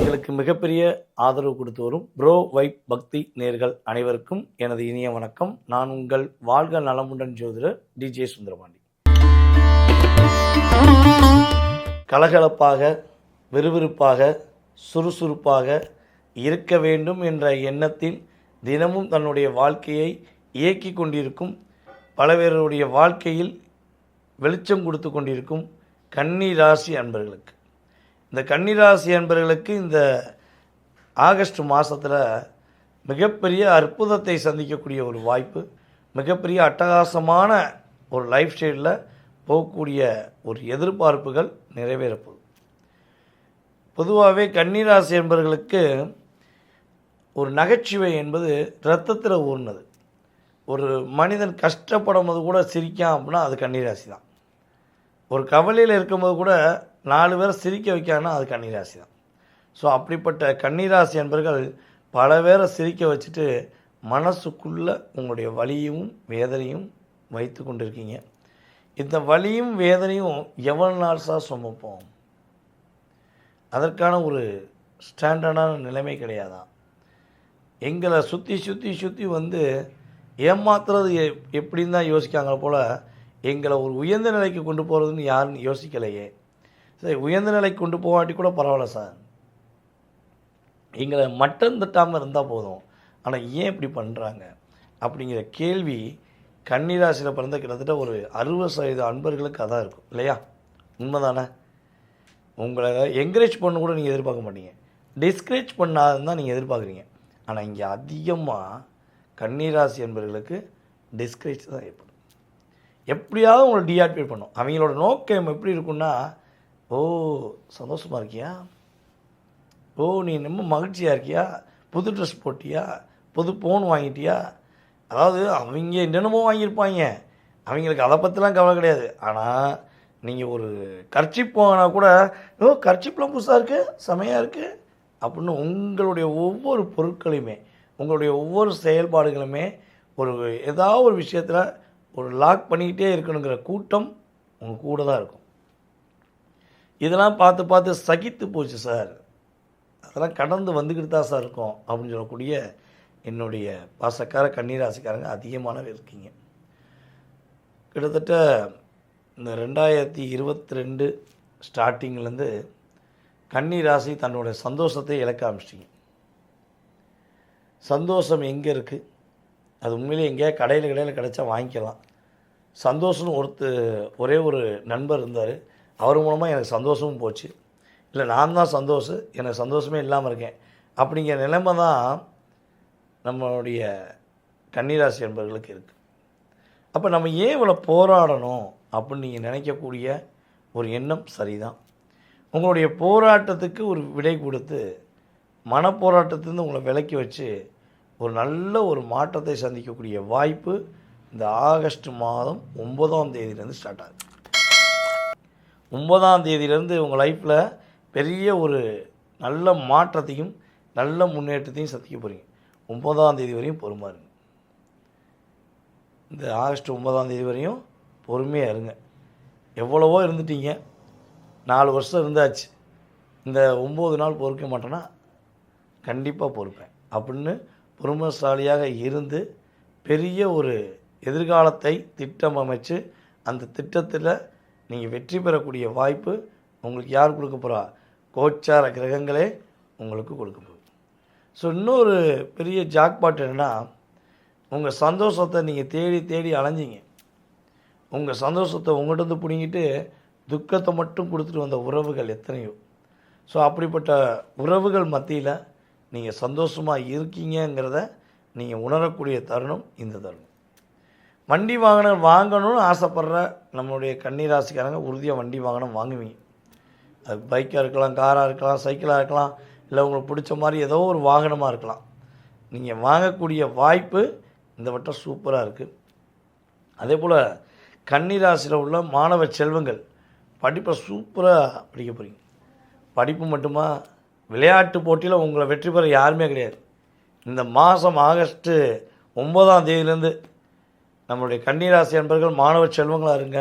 எங்களுக்கு மிகப்பெரிய ஆதரவு கொடுத்து வரும் ப்ரோ வைப் பக்தி நேர்கள் அனைவருக்கும் எனது இனிய வணக்கம். நான் உங்கள் வாழ்க நலமுடன் ஜோதிடர் டிஜே சுந்தரபாண்டி. கலகலப்பாக, விறுவிறுப்பாக, சுறுசுறுப்பாக இருக்க வேண்டும் என்ற எண்ணத்தில் தினமும் தன்னுடைய வாழ்க்கையை இயக்கி கொண்டிருக்கும் பல பேருடைய வாழ்க்கையில் வெளிச்சம் கொடுத்து கொண்டிருக்கும் கன்னி ராசி அன்பர்களுக்கு, இந்த கன்னிராசி அன்பர்களுக்கு இந்த ஆகஸ்ட் மாதத்தில் மிகப்பெரிய அற்புதத்தை சந்திக்கக்கூடிய ஒரு வாய்ப்பு, மிகப்பெரிய அட்டகாசமான ஒரு லைஃப் ஸ்டைலில் போகக்கூடிய ஒரு எதிர்பார்ப்புகள் நிறைவேறப்போகுது. பொதுவாகவே கன்னிராசி அன்பர்களுக்கு ஒரு நகைச்சுவை என்பது இரத்தத்தில் ஊர்னது. ஒரு மனிதன் கஷ்டப்படும் போது கூட சிரிக்கான் அப்படின்னா அது கன்னிராசி தான். ஒரு கவலையில் இருக்கும்போது கூட 4 பேரை சிரிக்க வைக்கான்னா அது கன்னிராசி தான். ஸோ அப்படிப்பட்ட கன்னிராசி என்பர்கள் பல பேரை சிரிக்க வச்சுட்டு மனசுக்குள்ளே உங்களுடைய வலியும் வேதனையும் வைத்து கொண்டிருக்கீங்க. இந்த வலியும் வேதனையும் எவ்வளோ நாள் சார் சுமப்போம்? அதற்கான ஒரு ஸ்டாண்டர்டான நிலைமை கிடையாதா? எங்களை சுற்றி சுற்றி சுற்றி வந்து ஏமாத்துறது எப்படின்னு தான் யோசிக்காங்க போல், எங்களை ஒரு உயர்ந்த நிலைக்கு கொண்டு போகிறதுன்னு யாரும் யோசிக்கலையே. சரி, உயர்ந்த நிலைக்கு கொண்டு போகாட்டி கூட பரவாயில்ல சார், எங்களை மட்டம் தட்டாமல் இருந்தால் போதும், ஆனால் ஏன் இப்படி பண்ணுறாங்க அப்படிங்கிற கேள்வி கன்னிராசியில் பிறந்த கிட்டத்தட்ட ஒரு 60% அன்பர்களுக்கு அதான் இருக்கும் இல்லையா? உண்மைதானே? உங்களை என்கரேஜ் பண்ண கூட நீங்கள் எதிர்பார்க்க மாட்டீங்க, டிஸ்கரேஜ் பண்ணாதுன்னு தான் நீங்கள் எதிர்பார்க்குறீங்க. ஆனால் இங்கே அதிகமாக கன்னிராசி அன்பர்களுக்கு டிஸ்கரேஜ் தான் ஏற்படும். எப்படியாவது உங்களை டீஆக்டிவேட் பண்ணும். அவங்களோட நோக்கம் எப்படி இருக்குன்னா, ஓ சந்தோஷமாக இருக்கியா, ஓ நீ ரொம்ப மகிழ்ச்சியாக இருக்கியா, புது ட்ரெஸ் போட்டியா, புது ஃபோன் வாங்கிட்டியா. அதாவது அவங்க என்னென்னமோ வாங்கியிருப்பாங்க, அவங்களுக்கு அதை பற்றிலாம் கவலை கிடையாது. ஆனால் நீங்கள் ஒரு கர்ச்சிப் வாங்கினா கூட, ஓ கர்ச்சிப்லாம் புதுசாக இருக்குது, செமையாக இருக்குது அப்படின்னு உங்களுடைய ஒவ்வொரு பொருட்களையுமே, உங்களுடைய ஒவ்வொரு செயல்பாடுகளுமே ஒரு ஏதாவது ஒரு விஷயத்தில் ஒரு லாக் பண்ணிக்கிட்டே இருக்கணுங்கிற கூட்டம் உங்கள் கூட தான் இருக்கும். இதெல்லாம் பார்த்து பார்த்து சகித்து போச்சு சார், அதெல்லாம் கடந்து வந்துக்கிட்டு தான் சார் இருக்கும் அப்படின்னு சொல்லக்கூடிய என்னுடைய பாசக்கார கன்னிராசிக்காரங்க அதிகமானவே இருக்கீங்க. கிட்டத்தட்ட இந்த 2022 ஸ்டார்டிங்லேருந்து கன்னிராசி தன்னுடைய சந்தோஷத்தை இழக்க ஆரம்பிச்சிட்டிங்க. சந்தோஷம் எங்கே இருக்குது? அது உண்மையிலே எங்கேயா கடையில் கிடச்சா வாங்கிக்கலாம். சந்தோஷம்னு ஒரே ஒரு நண்பர் இருந்தார், அவர் மூலமாக எனக்கு சந்தோஷமும் போச்சு. இல்லை நான் தான் சந்தோஷம், எனக்கு சந்தோஷமே இல்லாமல் இருக்கேன் அப்படிங்கிற நிலைமை தான் நம்மளுடைய கன்னிராசி என்பவர்களுக்கு இருக்குது. அப்போ நம்ம ஏன் இவ்வளோ போராடணும் அப்படின்னு நீங்கள் நினைக்கக்கூடிய ஒரு எண்ணம் சரிதான். உங்களுடைய போராட்டத்துக்கு ஒரு விடை கொடுத்து மனப்போராட்டத்திலேருந்து உங்களை விலக்கி வச்சு ஒரு நல்ல ஒரு மாற்றத்தை சந்திக்கக்கூடிய வாய்ப்பு இந்த ஆகஸ்ட் மாதம் 9ஆம் தேதியிலேருந்து ஸ்டார்ட் ஆகுது. 9ஆம் தேதியிலேருந்து உங்கள் லைஃப்பில் பெரிய ஒரு நல்ல மாற்றத்தையும் நல்ல முன்னேற்றத்தையும் சந்திக்க போகிறீங்க. 9ஆம் தேதி வரையும் பொறுமையாக இருங்க. இந்த ஆகஸ்ட் 9ஆம் தேதி வரையும் பொறுமையாக இருங்க. எவ்வளவோ இருந்துட்டீங்க, 4 வருஷம் இருந்தாச்சு, இந்த 9 நாள் பொறுக்க மாட்டேன்னா கண்டிப்பாக பொறுப்பேன் அப்படின்னு பொறுமைசாலியாக இருந்து பெரிய ஒரு எதிர்காலத்தை திட்டம் அமைச்சு அந்த திட்டத்தில் நீங்கள் வெற்றி பெறக்கூடிய வாய்ப்பு உங்களுக்கு யார் கொடுக்க போகிறா? கோச்சார கிரகங்களே உங்களுக்கு கொடுக்க போகுது. ஸோ இன்னொரு பெரிய ஜாக்பாட் என்னென்னா, உங்கள் சந்தோஷத்தை நீங்கள் தேடி தேடி அலைஞ்சிங்க. உங்கள் சந்தோஷத்தை உங்கள்கிட்ட பிடிங்கிட்டு துக்கத்தை மட்டும் கொடுத்துட்டு வந்த உறவுகள் எத்தனையோ. ஸோ அப்படிப்பட்ட உறவுகள் மத்தியில் நீங்கள் சந்தோஷமாக இருக்கீங்கிறத நீங்கள் உணரக்கூடிய தருணம் இந்த தருணம். வண்டி வாங்கணும்னு ஆசைப்படுற நம்மளுடைய கன்னிராசிக்காரங்க உறுதியாக வண்டி வாங்கணும் வாங்குவீங்க. அது பைக்காக இருக்கலாம், காராக இருக்கலாம், சைக்கிளாக இருக்கலாம், இல்லை உங்களுக்கு பிடிச்ச மாதிரி ஏதோ ஒரு வாகனமாக இருக்கலாம். நீங்கள் வாங்கக்கூடிய வாய்ப்பு இந்த வட்டம் சூப்பராக இருக்குது. அதே போல் கன்னிராசியில் உள்ள மாணவ செல்வங்கள் படிப்பை சூப்பராக படிக்க போகிறீங்க. படிப்பு மட்டுமா, விளையாட்டு போட்டியில் உங்களை வெற்றி பெற யாருமே கிடையாது. இந்த மாதம் ஆகஸ்ட்டு 9ஆம் தேதியிலேருந்து நம்மளுடைய கன்னிராசி நண்பர்கள் மாணவ செல்வங்களாக இருங்க,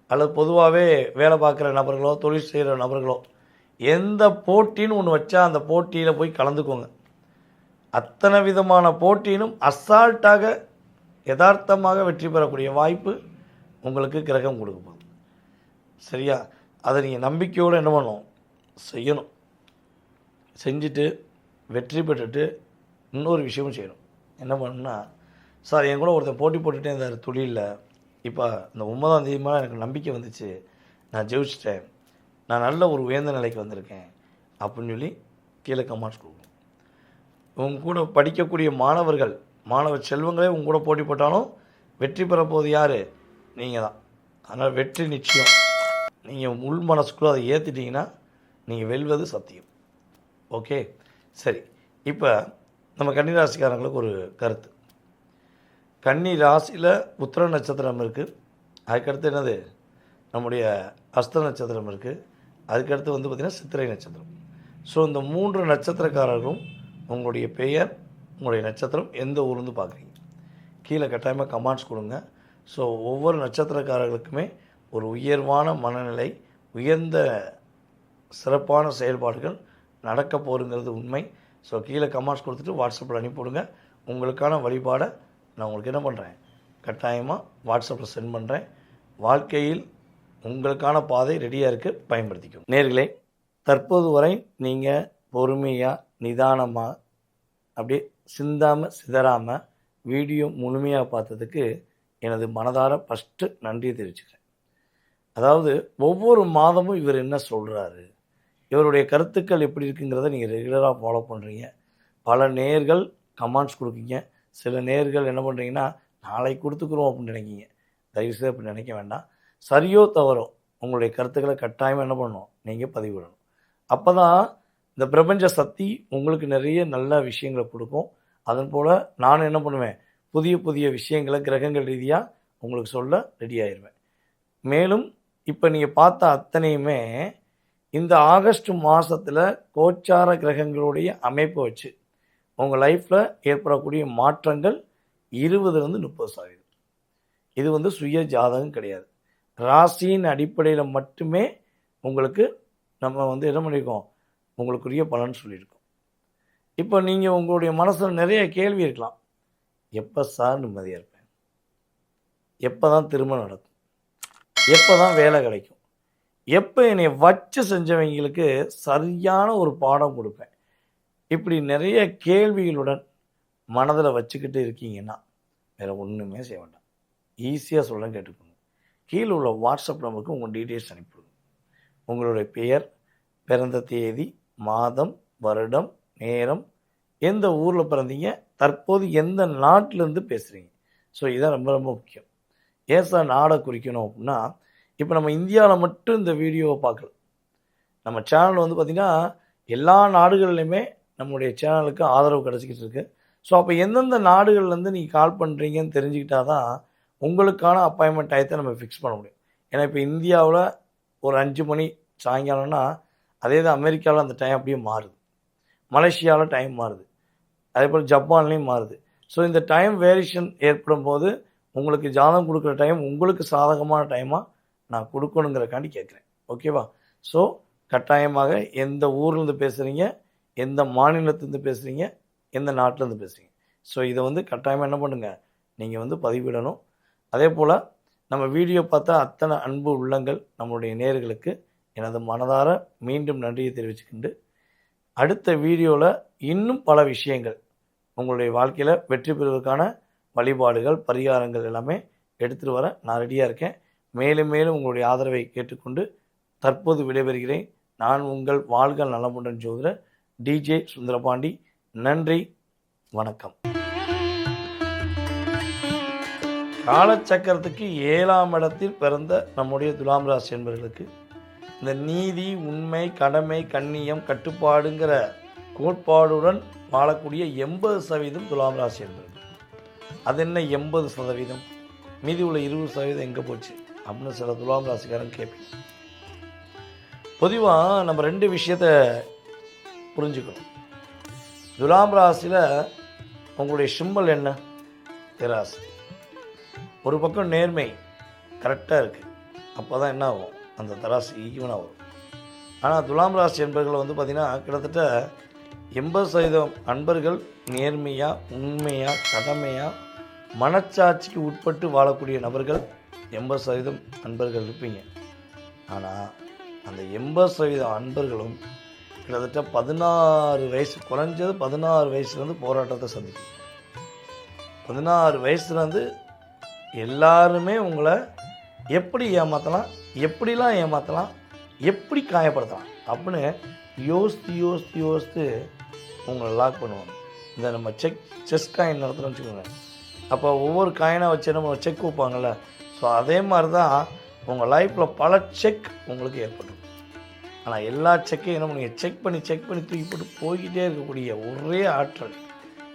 அல்லது பொதுவாகவே வேலை பார்க்குற நபர்களோ தொழில் செய்கிற நபர்களோ எந்த போட்டின்னு ஒன்று வச்சா அந்த போட்டியில் போய் கலந்துக்கோங்க. அத்தனை விதமான போட்டியிலும் அசால்ட்டாக யதார்த்தமாக வெற்றி பெறக்கூடிய வாய்ப்பு உங்களுக்கு கிரகம் கொடுக்க போகுது. சரியா? அதை நீங்கள் நம்பிக்கையோடு என்ன பண்ணணும், செய்யணும். செஞ்சுட்டு வெற்றி பெற்றுட்டு இன்னொரு விஷயமும் செய்யணும். என்ன பண்ணணும்னா, சார் என் கூட ஒருத்தன் போட்டி போட்டுகிட்டே இருந்தார் தொழிலில், இப்போ இந்த 9ஆம் தேதி மேலே எனக்கு நம்பிக்கை வந்துச்சு, நான் ஜெயிச்சிட்டேன், நான் நல்ல ஒரு உயர்ந்த நிலைக்கு வந்திருக்கேன் அப்படின்னு சொல்லி கீழே கமெண்ட்ஸ் கொடுக்கணும். உங்க கூட படிக்கக்கூடிய மாணவ செல்வங்களே உங்க கூட போட்டி போட்டாலும் வெற்றி பெற போது யார்? நீங்கள் தான். அதனால் வெற்றி நிச்சயம். நீங்கள் உள் மனசுக்குள்ளே அதை ஏற்றிட்டீங்கன்னா நீங்கள் வெல்வது சத்தியம். ஓகே, சரி. இப்போ நம்ம கன்னி ராசிக்காரங்களுக்கு ஒரு கருத்து. கன்னி ராசியில் உத்திர நட்சத்திரம் இருக்குது, அதுக்கடுத்து என்னது நம்முடைய அஸ்த நட்சத்திரம் இருக்குது, அதுக்கடுத்து வந்து பார்த்திங்கன்னா சித்திரை நட்சத்திரம். ஸோ இந்த 3 நட்சத்திரக்காரர்களும் உங்களுடைய பெயர், உங்களுடைய நட்சத்திரம், எந்த ஊர்லேருந்து பார்க்குறீங்க கீழே கட்டாயமாக கமெண்ட்ஸ் கொடுங்க. ஸோ ஒவ்வொரு நட்சத்திரக்காரர்களுக்குமே ஒரு உயர்வான மனநிலை, உயர்ந்த சிறப்பான செயல்பாடுகள் நடக்க போகிறங்கிறது உண்மை. ஸோ கீழே கமெண்ட்ஸ் கொடுத்துட்டு வாட்ஸ்அப்பில் அனுப்பிவிடுங்க. உங்களுக்கான வழிபாடை நான் உங்களுக்கு என்ன பண்ணுறேன், கட்டாயமாக வாட்ஸ்அப்பில் சென்ட் பண்ணுறேன். வாழ்க்கையில் உங்களுக்கான பாதை ரெடியாக இருக்குது, பயன்படுத்திக்கணும். நேர்களே, தற்போது வரை நீங்கள் பொறுமையாக நிதானமாக அப்படியே சிந்தாமல் சிதறாமல் வீடியோ முழுமையாக பார்த்ததுக்கு எனது மனதார ஃபஸ்ட்டு நன்றி தெரிவிச்சுக்கிறேன். அதாவது ஒவ்வொரு மாதமும் இவர் என்ன சொல்கிறாரு, இவருடைய கருத்துக்கள் எப்படி இருக்குங்கிறத நீங்கள் ரெகுலராக ஃபாலோ பண்ணுறீங்க. பல நேர்கள் கமெண்ட்ஸ் கொடுக்குறீங்க. சில நேர்கள் என்ன பண்ணுறீங்கன்னா, நாளைக்கு கொடுத்துக்குறோம் அப்படின்னு நினைக்கிங்க. தயவுசெய்து அப்படி நினைக்க வேண்டாம். சரியோ தவறோ உங்களுடைய கருத்துக்களை கட்டாயமாக என்ன பண்ணணும், நீங்கள் பதிவிடணும். அப்போ தான் இந்த பிரபஞ்ச சக்தி உங்களுக்கு நிறைய நல்ல விஷயங்களை கொடுக்கும். அதன் போல் நான் என்ன பண்ணுவேன், புதிய புதிய விஷயங்களை கிரகங்கள் ரீதியாக உங்களுக்கு சொல்ல ரெடி ஆயிடுவேன். மேலும் இப்போ நீங்கள் பார்த்த அத்தனையுமே இந்த ஆகஸ்ட் மாதத்தில் கோச்சார கிரகங்களுடைய அமைப்பை வச்சு உங்கள் லைஃப்பில் ஏற்படக்கூடிய மாற்றங்கள் 20-30%. இது வந்து சுய ஜாதகம் கிடையாது. ராசியின் அடிப்படையில் மட்டுமே உங்களுக்கு நம்ம வந்து என்ன பண்ணியிருக்கோம், உங்களுக்குரிய பலன் சொல்லியிருக்கோம். இப்போ நீங்கள் உங்களுடைய மனசில் நிறைய கேள்வி இருக்கலாம். எப்போ சார் நிம்மதியாக இருப்பேன், எப்போ தான் திருமணம் நடக்கும், எப்போ தான் வேலை கிடைக்கும், எப்போ என்னை வச்சு செஞ்சவங்களுக்கு சரியான ஒரு பாடம் கொடுப்பேன், இப்படி நிறைய கேள்விகளுடன் மனதில் வச்சுக்கிட்டு இருக்கீங்கன்னா வேறு ஒன்றுமே செய்ய வேண்டாம். ஈஸியாக சொல்ல கேட்டுக்கோங்க. கீழே உள்ள வாட்ஸ்அப் நம்பருக்கு உங்கள் டீட்டெயில்ஸ் அனுப்பிவிடுங்க. உங்களுடைய பெயர், பிறந்த தேதி, மாதம், வருடம், நேரம், எந்த ஊரில் பிறந்தீங்க, தற்போது எந்த நாட்டிலேருந்து பேசுகிறீங்க. ஸோ இதான் ரொம்ப ரொம்ப முக்கியம். ஏன் சார் நாடை குறிக்கணும் அப்படின்னா, இப்போ நம்ம இந்தியாவில் மட்டும் இந்த வீடியோவை பார்க்கல. நம்ம சேனல் வந்து பார்த்திங்கன்னா எல்லா நாடுகள்லையுமே நம்மளுடைய சேனலுக்கு ஆதரவு கிடச்சிக்கிட்டு இருக்குது. ஸோ அப்போ எந்தெந்த நாடுகள்லேருந்து நீங்கள் கால் பண்ணுறீங்கன்னு தெரிஞ்சுக்கிட்டா தான் உங்களுக்கான அப்பாயின்மெண்ட் டயத்தை நம்ம ஃபிக்ஸ் பண்ண முடியும். ஏன்னா இப்போ இந்தியாவில் ஒரு 5 மணி சாயங்காலம்னா, அதே தான் அமெரிக்காவில் அந்த டைம் அப்படியே மாறுது, மலேசியாவில் டைம் மாறுது, அதே போல் ஜப்பான்லேயும் மாறுது. ஸோ இந்த டைம் வேரியேஷன் ஏற்படும் போது உங்களுக்கு ஜாதகம் கொடுக்குற டைம் உங்களுக்கு சாதகமான டைமாக நான் கொடுக்கணுங்கிறக்காண்டி கேட்குறேன். ஓகேவா? ஸோ கட்டாயமாக எந்த ஊர்லேருந்து பேசுகிறீங்க, எந்த மாநிலத்துலேருந்து பேசுகிறீங்க, எந்த நாட்டிலேருந்து பேசுகிறீங்க, ஸோ இதை வந்து கட்டாயமாக என்ன பண்ணுங்கள், நீங்கள் வந்து பதிவிடணும். அதே போல் நம்ம வீடியோ பார்த்தா அத்தனை அன்பு உள்ளங்கள் நம்மளுடைய நேயர்களுக்கு எனது மனதார மீண்டும் நன்றியை தெரிவிச்சுக்கிண்டு, அடுத்த வீடியோவில் இன்னும் பல விஷயங்கள் உங்களுடைய வாழ்க்கையில் வெற்றி பெறுவதற்கான வழிபாடுகள், பரிகாரங்கள் எல்லாமே எடுத்துகிட்டு வர நான் ரெடியாக இருக்கேன். மேலும் மேலும் உங்களுடைய ஆதரவை கேட்டுக்கொண்டு தற்போது விடைபெறுகிறேன். நான் உங்கள் வாழ்க நலமுடன் ஜோதிடர் DJ சுந்தரபாண்டி. நன்றி, வணக்கம். காலச்சக்கரத்துக்கு 7ஆம் இடத்தில் பிறந்த நம்முடைய துலாம் ராசி என்பவர்களுக்கு இந்த நீதி, உண்மை, கடமை, கண்ணியம், கட்டுப்பாடுங்கிற கோட்பாடுடன் வாழக்கூடிய 80% துலாம் ராசி என்பவர்கள். அது என்ன 80%, மீதி உள்ள 20% எங்கே போச்சு அப்படின்னு சில துலாம் ராசிக்காரன் கேட்பீங்க. பொதுவாக நம்ம 2 விஷயத்தை புரிஞ்சுக்கணும். துலாம் ராசியில் உங்களுடைய சிம்பல் என்ன, திராசு. ஒரு பக்கம் நேர்மை கரெக்டாக இருக்குது, அப்போ தான் என்ன ஆகும், அந்த தராசு ஈவனாக வரும். ஆனால் துலாம் ராசி என்பர்கள் வந்து பார்த்திங்கன்னா கிட்டத்தட்ட 80% அன்பர்கள் நேர்மையாக, உண்மையாக, கடமையாக, மனச்சாட்சிக்கு உட்பட்டு வாழக்கூடிய நபர்கள் 80% அன்பர்கள் இருப்பீங்க. ஆனால் அந்த 80% அன்பர்களும் கிட்டத்தட்ட 16 வயசு, குறைஞ்சது 16 வயசுலேருந்து போராட்டத்தை சந்திக்கும். 16 வயசுலேருந்து எல்லாருமே உங்களை எப்படி ஏமாற்றலாம், எப்படிலாம் ஏமாற்றலாம், எப்படி காயப்படுத்தலாம் அப்படின்னு யோசித்து உங்களை லாக் பண்ணுவாங்க. இந்த நம்ம செஸ் காயின் நடத்துகிறோம்னு வச்சுக்கோங்க. அப்போ ஒவ்வொரு காயினாக வச்சு நம்ம செக் வைப்பாங்கள்ல, ஸோ அதே மாதிரி தான் உங்கள் லைஃப்பில் பல செக் உங்களுக்கு ஏற்படும். ஆனால் எல்லா செக்கையும் என்ன பண்ணுங்க, செக் பண்ணி தூக்கி போட்டு போய்கிட்டே இருக்கக்கூடிய ஒரே ஆற்றல்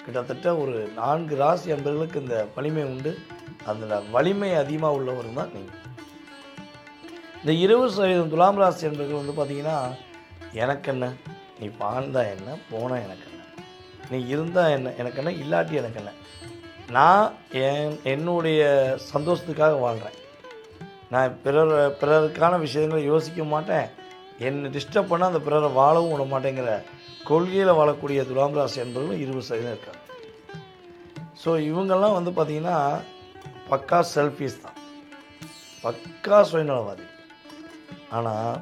கிட்டத்தட்ட ஒரு 4 ராசி அன்பர்களுக்கு இந்த வலிமை உண்டு. அதில் வலிமை அதிகமாக உள்ளவர் தான் நீங்கள். இந்த 20% துலாம் ராசி என்பர்கள் வந்து பார்த்திங்கன்னா, எனக்கு என்ன, நீ வாழ்ந்தால் என்ன, போனால் எனக்கு என்ன, நீ இருந்தால் என்ன, எனக்கு என்ன, இல்லாட்டி எனக்கு என்ன, நான் என்னுடைய சந்தோஷத்துக்காக வாழ்கிறேன், நான் பிறருக்கான விஷயங்களை யோசிக்க மாட்டேன், என்னை டிஸ்டர்ப் பண்ணால் அந்த பிறரை வாழவும் விட மாட்டேங்கிற கொள்கையில் வாழக்கூடிய துலாம் ராசி என்பவர்களும் 20% இருக்காங்க. ஸோ இவங்கெல்லாம் வந்து பார்த்திங்கன்னா பக்கா செல்ஃபீஸ் தான், பக்கா சுயநலவாதி. ஆனால்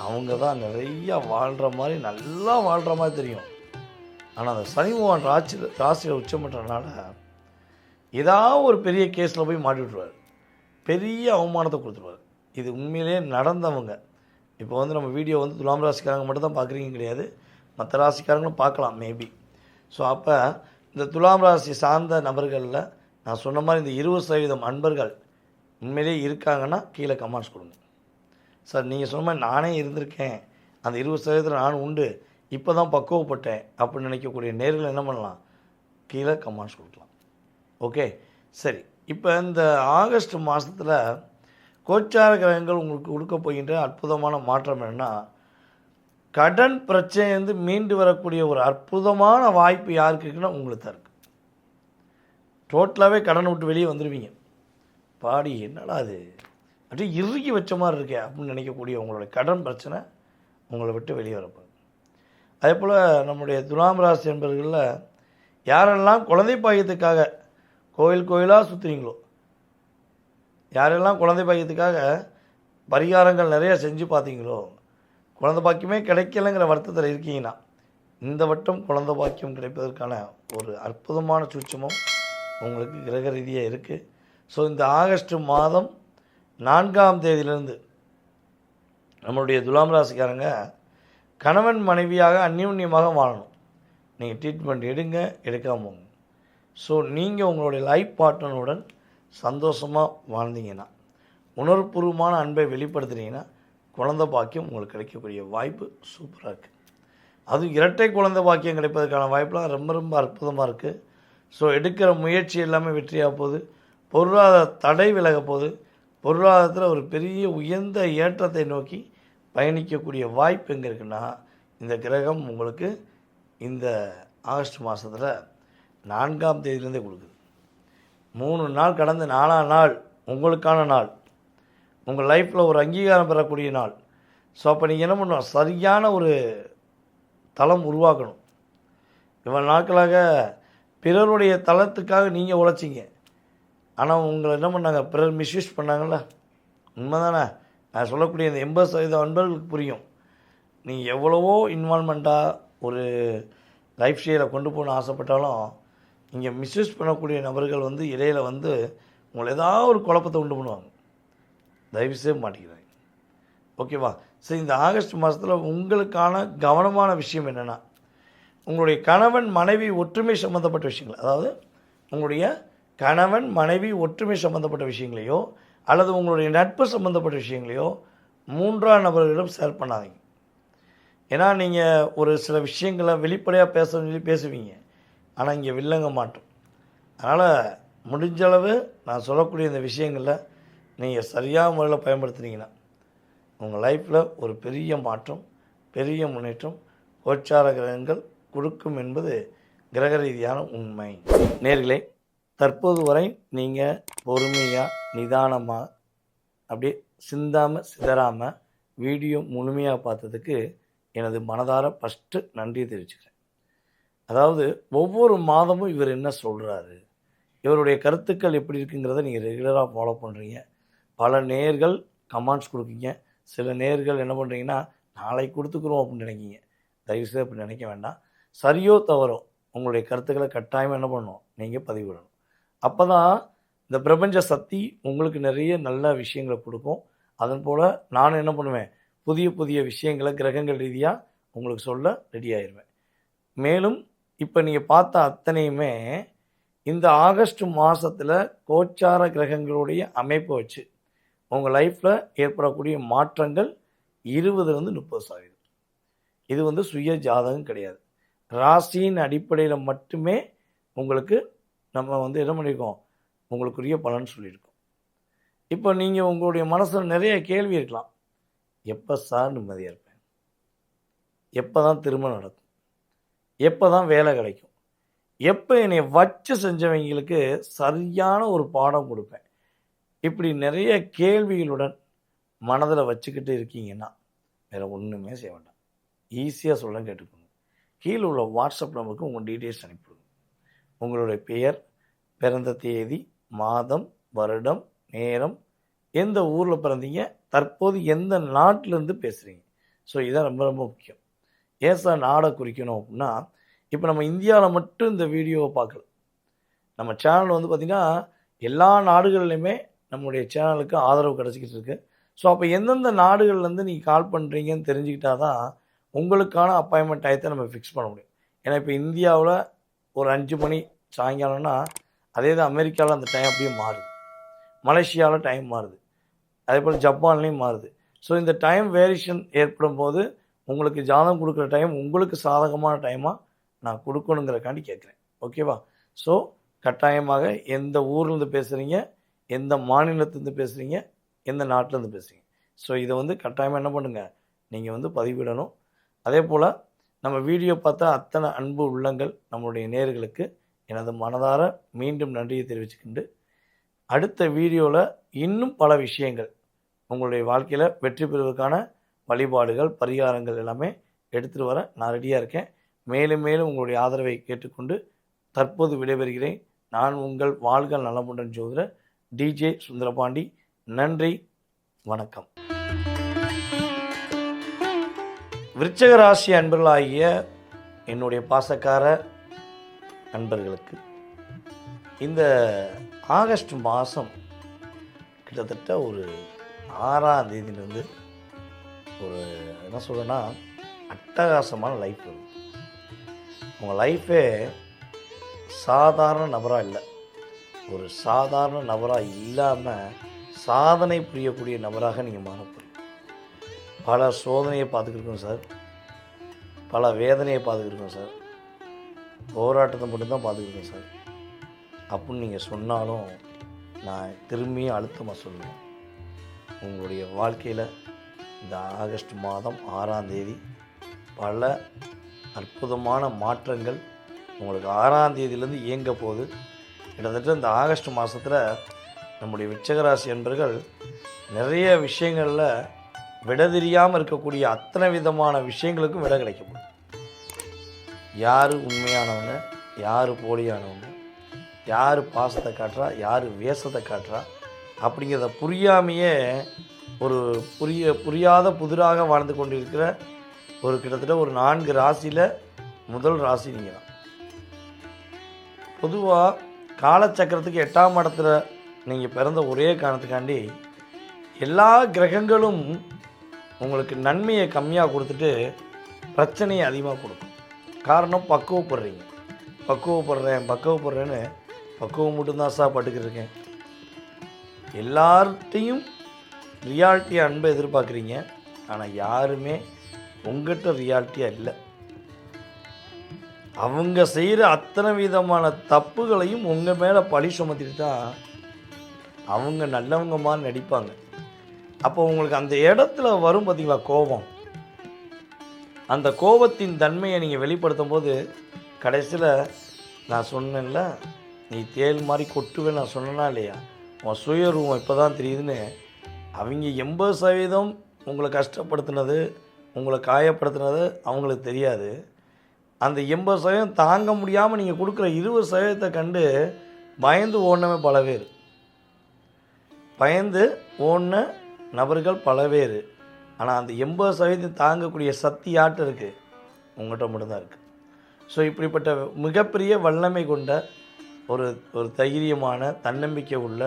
அவங்க தான் நிறையா வாழ்கிற மாதிரி, நல்லா வாழ்கிற மாதிரி தெரியும். ஆனால் அந்த சனி பகவான் ராசியில் உச்சம் பண்ணுறதுனால ஏதாவது ஒரு பெரிய கேஸில் போய் மாட்டி விட்ருவார், பெரிய அவமானத்தை கொடுத்துருவார். இது உண்மையிலே நடந்தவங்க. இப்போ வந்து நம்ம வீடியோ வந்து துலாம் ராசிக்காரங்க மட்டும் தான் பார்க்குறீங்க கிடையாது, மற்ற ராசிக்காரங்களும் பார்க்கலாம் மேபி. ஸோ அப்போ இந்த துலாம் ராசி சார்ந்த நபர்களில் நான் சொன்ன மாதிரி இந்த 20% அன்பர்கள் உண்மையிலே இருக்காங்கன்னா கீழே கமெண்ட்ஸ் கொடுங்க. சார் நீங்கள் சொன்ன மாதிரி நானே இருந்திருக்கேன், அந்த 20% நானும் உண்டு, இப்போ தான் பக்குவப்பட்டேன் அப்படின்னு நினைக்கக்கூடிய நேர்கள் என்ன பண்ணலாம், கீழே கமெண்ட்ஸ் கொடுக்கலாம். ஓகே சரி. இப்போ இந்த ஆகஸ்ட் மாதத்தில் கோச்சார கிரகங்கள் உங்களுக்கு கொடுக்க போகின்ற அற்புதமான மாற்றம் என்னென்னா, கடன் பிரச்சனையிலேருந்து மீண்டு வரக்கூடிய ஒரு அற்புதமான வாய்ப்பு யாருக்கு இருக்குன்னா உங்களுக்கு தான் இருக்குது. டோட்டலாகவே கடனை விட்டு வெளியே வந்துடுவீங்க. பாடி என்னடா அது அப்படியே இறுக்கி வச்ச மாதிரி இருக்கே அப்படின்னு நினைக்கக்கூடிய உங்களுடைய கடன் பிரச்சனை உங்களை விட்டு வெளியே வரப்போகுது. அதே போல் நம்முடைய துலாம் ராசி என்பவர்களில் யாரெல்லாம் குழந்தை பாக்கியத்துக்காக கோயிலாக சுற்றுறீங்களோ, யாரெல்லாம் குழந்தை பாக்கியத்துக்காக பரிகாரங்கள் நிறையா செஞ்சு பார்த்தீங்களோ, குழந்தை பாக்கியமே கிடைக்கலைங்கிற வருத்தத்தில் இருக்கீங்கன்னா இந்த வட்டம் குழந்தை பாக்கியம் கிடைப்பதற்கான ஒரு அற்புதமான சூட்சமும் உங்களுக்கு கிரக ரீதியாக இருக்குது. ஸோ இந்த ஆகஸ்ட் மாதம் 4ஆம் தேதியிலிருந்து நம்மளுடைய துலாம் ராசிக்காரங்க கணவன் மனைவியாக அந்யோன்யமாக வாழணும். நீங்கள் ட்ரீட்மெண்ட் எடுக்காமல் போங்க. ஸோ நீங்கள் உங்களுடைய லைஃப் பார்ட்னருடன் சந்தோஷமாக வாழ்ந்தீங்கன்னா, உணர்வுபூர்வமான அன்பை வெளிப்படுத்துனீங்கன்னா குழந்தை பாக்கியம் உங்களுக்கு கிடைக்கக்கூடிய வாய்ப்பு சூப்பராக இருக்குது. அதுவும் இரட்டை குழந்தை பாக்கியம் கிடைப்பதற்கான வாய்ப்புலாம் ரொம்ப ரொம்ப அற்புதமாக இருக்குது. ஸோ எடுக்கிற முயற்சி எல்லாமே வெற்றியாக போகுது. பொருளாதார தடை விலக போகுது. பொருளாதாரத்தில் ஒரு பெரிய உயர்ந்த ஏற்றத்தை நோக்கி பயணிக்கக்கூடிய வாய்ப்பு எங்கே இருக்குன்னா, இந்த கிரகம் உங்களுக்கு இந்த ஆகஸ்ட் மாதத்தில் 4ஆம் தேதியிலேருந்தே கொடுக்குது. 3 நாள் கடந்து 4ஆம் நாள் உங்களுக்கான நாள், உங்கள் லைஃப்பில் ஒரு அங்கீகாரம் பெறக்கூடிய நாள். ஸோ அப்போ நீங்கள் என்ன பண்ணணும், சரியான ஒரு தளம் உருவாக்கணும். இவ்வளோ நாட்களாக பிறருடைய தளத்துக்காக நீங்கள் உழைச்சிங்க, ஆனால் உங்களை என்ன பண்ணாங்க, பிறர் மிஸ்யூஸ் பண்ணாங்கள்ல. உண்மை தானே? நான் சொல்லக்கூடிய இந்த 80% அன்பர்களுக்கு புரியும். நீங்கள் எவ்வளவோ இன்வால்மெண்ட்டாக ஒரு லைஃப் ஸ்டைலை கொண்டு போகணும்னு ஆசைப்பட்டாலும் இங்கே மிஸ்யூஸ் பண்ணக்கூடிய நபர்கள் வந்து இடையில் வந்து உங்களை ஏதாவது ஒரு குழப்பத்தை உண்டு பண்ணுவாங்க. தயவுசெய்து மாட்டிக்கிறாங்க. ஓகேவா? சரி, இந்த ஆகஸ்ட் மாதத்தில் உங்களுக்கான கவனமான விஷயம் என்னென்னா, உங்களுடைய கணவன் மனைவி ஒற்றுமை சம்மந்தப்பட்ட விஷயங்கள், அதாவது உங்களுடைய கணவன் மனைவி ஒற்றுமை சம்மந்தப்பட்ட விஷயங்களையோ அல்லது உங்களுடைய நட்பு சம்மந்தப்பட்ட விஷயங்களையோ 3ஆம் நபர்களிடம் ஷேர் பண்ணாதீங்க. ஏன்னா நீங்கள் ஒரு சில விஷயங்களை வெளிப்படையாக பேசுவீங்க, ஆனால் இங்கே வில்லங்க மாட்டோம். அதனால் முடிஞ்சளவு நான் சொல்லக்கூடிய இந்த விஷயங்களில் நீங்கள் சரியான முறையில் பயன்படுத்துனீங்கன்னா உங்கள் லைஃப்பில் ஒரு பெரிய மாற்றம், பெரிய முன்னேற்றம் கோச்சார கிரகங்கள் கொடுக்கும் என்பது கிரக ரீதியான உண்மை. நேர்களே, தற்போது வரை நீங்கள் பொறுமையாக நிதானமாக அப்படியே சிந்தாமல் சிதறாமல் வீடியோ முழுமையாக பார்த்ததுக்கு எனது மனதார ஃபஸ்ட்டு நன்றி தெரிவிச்சுக்கிறேன். அதாவது ஒவ்வொரு மாதமும் இவர் என்ன சொல்கிறாரு, இவருடைய கருத்துக்கள் எப்படி இருக்குங்கிறத நீங்கள் ரெகுலராக ஃபாலோ பண்ணுறீங்க. பல நேயர்கள் கமெண்ட்ஸ் கொடுக்குறீங்க. சில நேயர்கள் என்ன பண்ணுறீங்கன்னா, நாளைக்கு கொடுத்துக்குறோம் அப்படின்னு நினைக்கிங்க. தயவுசெய்து அப்படி நினைக்க வேண்டாம். சரியோ தவறோ உங்களுடைய கருத்துக்களை கட்டாயமாக என்ன பண்ணணும், நீங்கள் பதிவிடணும். அப்போ தான் இந்த பிரபஞ்ச சக்தி உங்களுக்கு நிறைய நல்ல விஷயங்களை கொடுக்கும். அதன் போல் நானும் என்ன பண்ணுவேன், புதிய புதிய விஷயங்களை கிரகங்கள் ரீதியாக உங்களுக்கு சொல்ல ரெடி ஆயிடுவேன். மேலும் இப்போ நீங்கள் பார்த்த அத்தனையுமே இந்த ஆகஸ்ட் மாதத்தில் கோச்சார கிரகங்களுடைய அமைப்பை வச்சு உங்கள் லைஃப்பில் ஏற்படக்கூடிய மாற்றங்கள் 20-30%. இது சுய ஜாதகம் கிடையாது. ராசியின் அடிப்படையில் மட்டுமே உங்களுக்கு நம்ம என்ன பண்ணியிருக்கோம், உங்களுக்குரிய பலன் சொல்லியிருக்கோம். இப்போ நீங்கள் உங்களுடைய மனசில் நிறைய கேள்வி இருக்கலாம். எப்போ சார் நிம்மதியாக இருப்பேன், எப்போ தான் திருமணம் நடக்கும், எப்போ தான் வேலை கிடைக்கும், எப்போ என்னை வச்சு செஞ்சவங்களுக்கு சரியான ஒரு பாடம் கொடுப்பேன், இப்படி நிறைய கேள்விகளுடன் மனதில் வச்சுக்கிட்டு இருக்கீங்கன்னா வேறு ஒன்றுமே செய்ய வேண்டாம். ஈஸியாக சொல்ல கேட்டுக்கோங்க. கீழே உள்ள வாட்ஸ்அப் நம்பருக்கு உங்கள் டீட்டெயில்ஸ் அனுப்பிவிடுங்க. உங்களுடைய பெயர், பிறந்த தேதி, மாதம், வருடம், நேரம், எந்த ஊரில் பிறந்தீங்க, தற்போது எந்த நாட்டிலேருந்து பேசுகிறீங்க. ஸோ இதான் ரொம்ப ரொம்ப முக்கியம். ஏன் சார் நாடை குறிக்கணும் அப்படின்னா, இப்போ நம்ம இந்தியாவில் மட்டும் இந்த வீடியோவை பார்க்கல. நம்ம சேனல் பார்த்திங்கன்னா எல்லா நாடுகள்லையுமே நம்முடைய சேனலுக்கு ஆதரவு கிடச்சிக்கிட்டு இருக்கு. ஸோ அப்போ எந்தெந்த நாடுகள்லேருந்து நீங்கள் கால் பண்ணுறீங்கன்னு தெரிஞ்சுக்கிட்டா தான் உங்களுக்கான அப்பாயின்மெண்ட் டயத்தை நம்ம ஃபிக்ஸ் பண்ண முடியும். ஏன்னா இப்போ இந்தியாவில் ஒரு 5 மணி சாயங்காலம்னா, அதே தான் அமெரிக்காவில் அந்த டைம் அப்படியே மாறுது, மலேசியாவில் டைம் மாறுது, அதே போல் ஜப்பான்லேயும் மாறுது. ஸோ இந்த டைம் வேரியேஷன் ஏற்படும் போது உங்களுக்கு ஜாதகம் கொடுக்குற டைம் உங்களுக்கு சாதகமான டைமாக நான் கொடுக்கணுங்கிறக்காண்டி கேட்குறேன். ஓகேவா? ஸோ கட்டாயமாக எந்த ஊர்லேருந்து பேசுகிறீங்க, எந்த மாநிலத்துலேருந்து பேசுகிறீங்க, எந்த நாட்டிலேருந்து பேசுகிறீங்க, ஸோ இதை கட்டாயமாக என்ன பண்ணுங்கள், நீங்கள் பதிவிடணும். அதே போல் நம்ம வீடியோ பார்த்தா அத்தனை அன்பு உள்ளங்கள் நம்மளுடைய நேயர்களுக்கு எனது மனதார மீண்டும் நன்றியை தெரிவிச்சுக்கிண்டு, அடுத்த வீடியோவில் இன்னும் பல விஷயங்கள் உங்களுடைய வாழ்க்கையில் வெற்றி பெறுவதற்கான வழிபாடுகள், பரிகாரங்கள் எல்லாமே எடுத்துகிட்டு வர நான் ரெடியாக இருக்கேன். மேலும் மேலும் உங்களுடைய ஆதரவை கேட்டுக்கொண்டு தற்போது விடைபெறுகிறேன். நான் உங்கள் வாழ்க நலமுடன் ஜோதிடர் டிஜே சுந்தரபாண்டி. நன்றி, வணக்கம். விருச்சிக ராசி அன்பர்களாகிய என்னுடைய பாசக்கார நண்பர்களுக்கு இந்த ஆகஸ்ட் மாதம் கிட்டத்தட்ட ஒரு 6ஆம் தேதியிலேருந்து ஒரு என்ன சொல்கிறேன்னா அட்டகாசமான லைஃப் வரும். உங்கள் லைஃபே சாதாரண நபராக இல்லை, ஒரு சாதாரண நபராக இல்லாமல் சாதனை புரியக்கூடிய நபராக நீங்கள் மாறப்போம். பல சோதனையை பார்த்துக்கிருக்கோம் சார், பல வேதனையை பார்த்துக்கிருக்கோம் சார், போராட்டத்தை மட்டும்தான் பார்த்துக்கிருக்கோம் சார் அப்படின்னு நீங்கள் சொன்னாலும் நான் திரும்பியும் அழுத்தமாக சொல்லுவேன். உங்களுடைய வாழ்க்கையில் இந்த ஆகஸ்ட் மாதம் 6ஆம் தேதி பல அற்புதமான மாற்றங்கள் உங்களுக்கு 6ஆம் தேதியிலேருந்து இயங்க போகுது. கிட்டத்தட்ட இந்த ஆகஸ்ட் மாதத்தில் நம்முடைய விருச்சிகராசி என்பர்கள் நிறைய விஷயங்களில் விட தெரியாமல் இருக்கக்கூடிய அத்தனை விதமான விஷயங்களுக்கும் விட கிடைக்கும். யார் உண்மையானவங்க, யார் போலியானவங்க, யார் பாசத்தை காட்டுறா, யார் வேஷத்தை காட்டுறா அப்படிங்கிறத புரியாமையே ஒரு புரியாத புதிராக வாழ்ந்து கொண்டிருக்கிற ஒரு கிட்டத்தட்ட ஒரு 4 ராசியில் முதல் ராசி நீங்கள் தான். பொதுவாக காலச்சக்கரத்துக்கு 8ஆம் இடத்துல நீங்கள் பிறந்த ஒரே காரணத்துக்காண்டி எல்லா கிரகங்களும் உங்களுக்கு நன்மையை கம்மியாக கொடுத்துட்டு பிரச்சனையை அதிகமாக கொடுக்கும். காரணம் பக்குவப்படுறீங்க. பக்குவப்படுறேன்னு பக்குவம் மட்டும்தான் சார் பட்டுக்கிருக்கேன். எல்லார்ட்டையும் ரியாலிட்டியாக அன்பை எதிர்பார்க்குறீங்க, ஆனால் யாருமே உங்கள்கிட்ட ரியாலிட்டியாக இல்லை. அவங்க செய்கிற அத்தனை விதமான தப்புகளையும் உங்கள் மேலே பழி சுமத்திட்டு தான் அவங்க நல்லவங்க மாதிரி நடிப்பாங்க. அப்போ உங்களுக்கு அந்த இடத்துல வரும் பார்த்தீங்களா கோபம், அந்த கோபத்தின் தன்மையை நீங்கள் வெளிப்படுத்தும் போது கடைசியில் நான் சொன்னேன்ல, நீ தேல் மாதிரி கொட்டுவேன் நான் சொன்னேன்னா இல்லையா, உன் சுயரூபம் இப்போ தான் தெரியுதுன்னு அவங்க 80% உங்களை கஷ்டப்படுத்தினது, உங்களை காயப்படுத்தினது அவங்களுக்கு தெரியாது. அந்த 80% தாங்க முடியாமல் நீங்கள் கொடுக்குற 20% கண்டு பயந்து ஓடினவன் பல பேர். பயந்து ஓடின நபர்கள் பல பேர். ஆனால் அந்த 80% தாங்கக்கூடிய சக்தி யார்கிட்ட இருக்குது? உங்கள்கிட்ட மட்டும்தான் இருக்குது. ஸோ இப்படிப்பட்ட மிகப்பெரிய வல்லமை கொண்ட ஒரு ஒரு தைரியமான தன்னம்பிக்கை உள்ள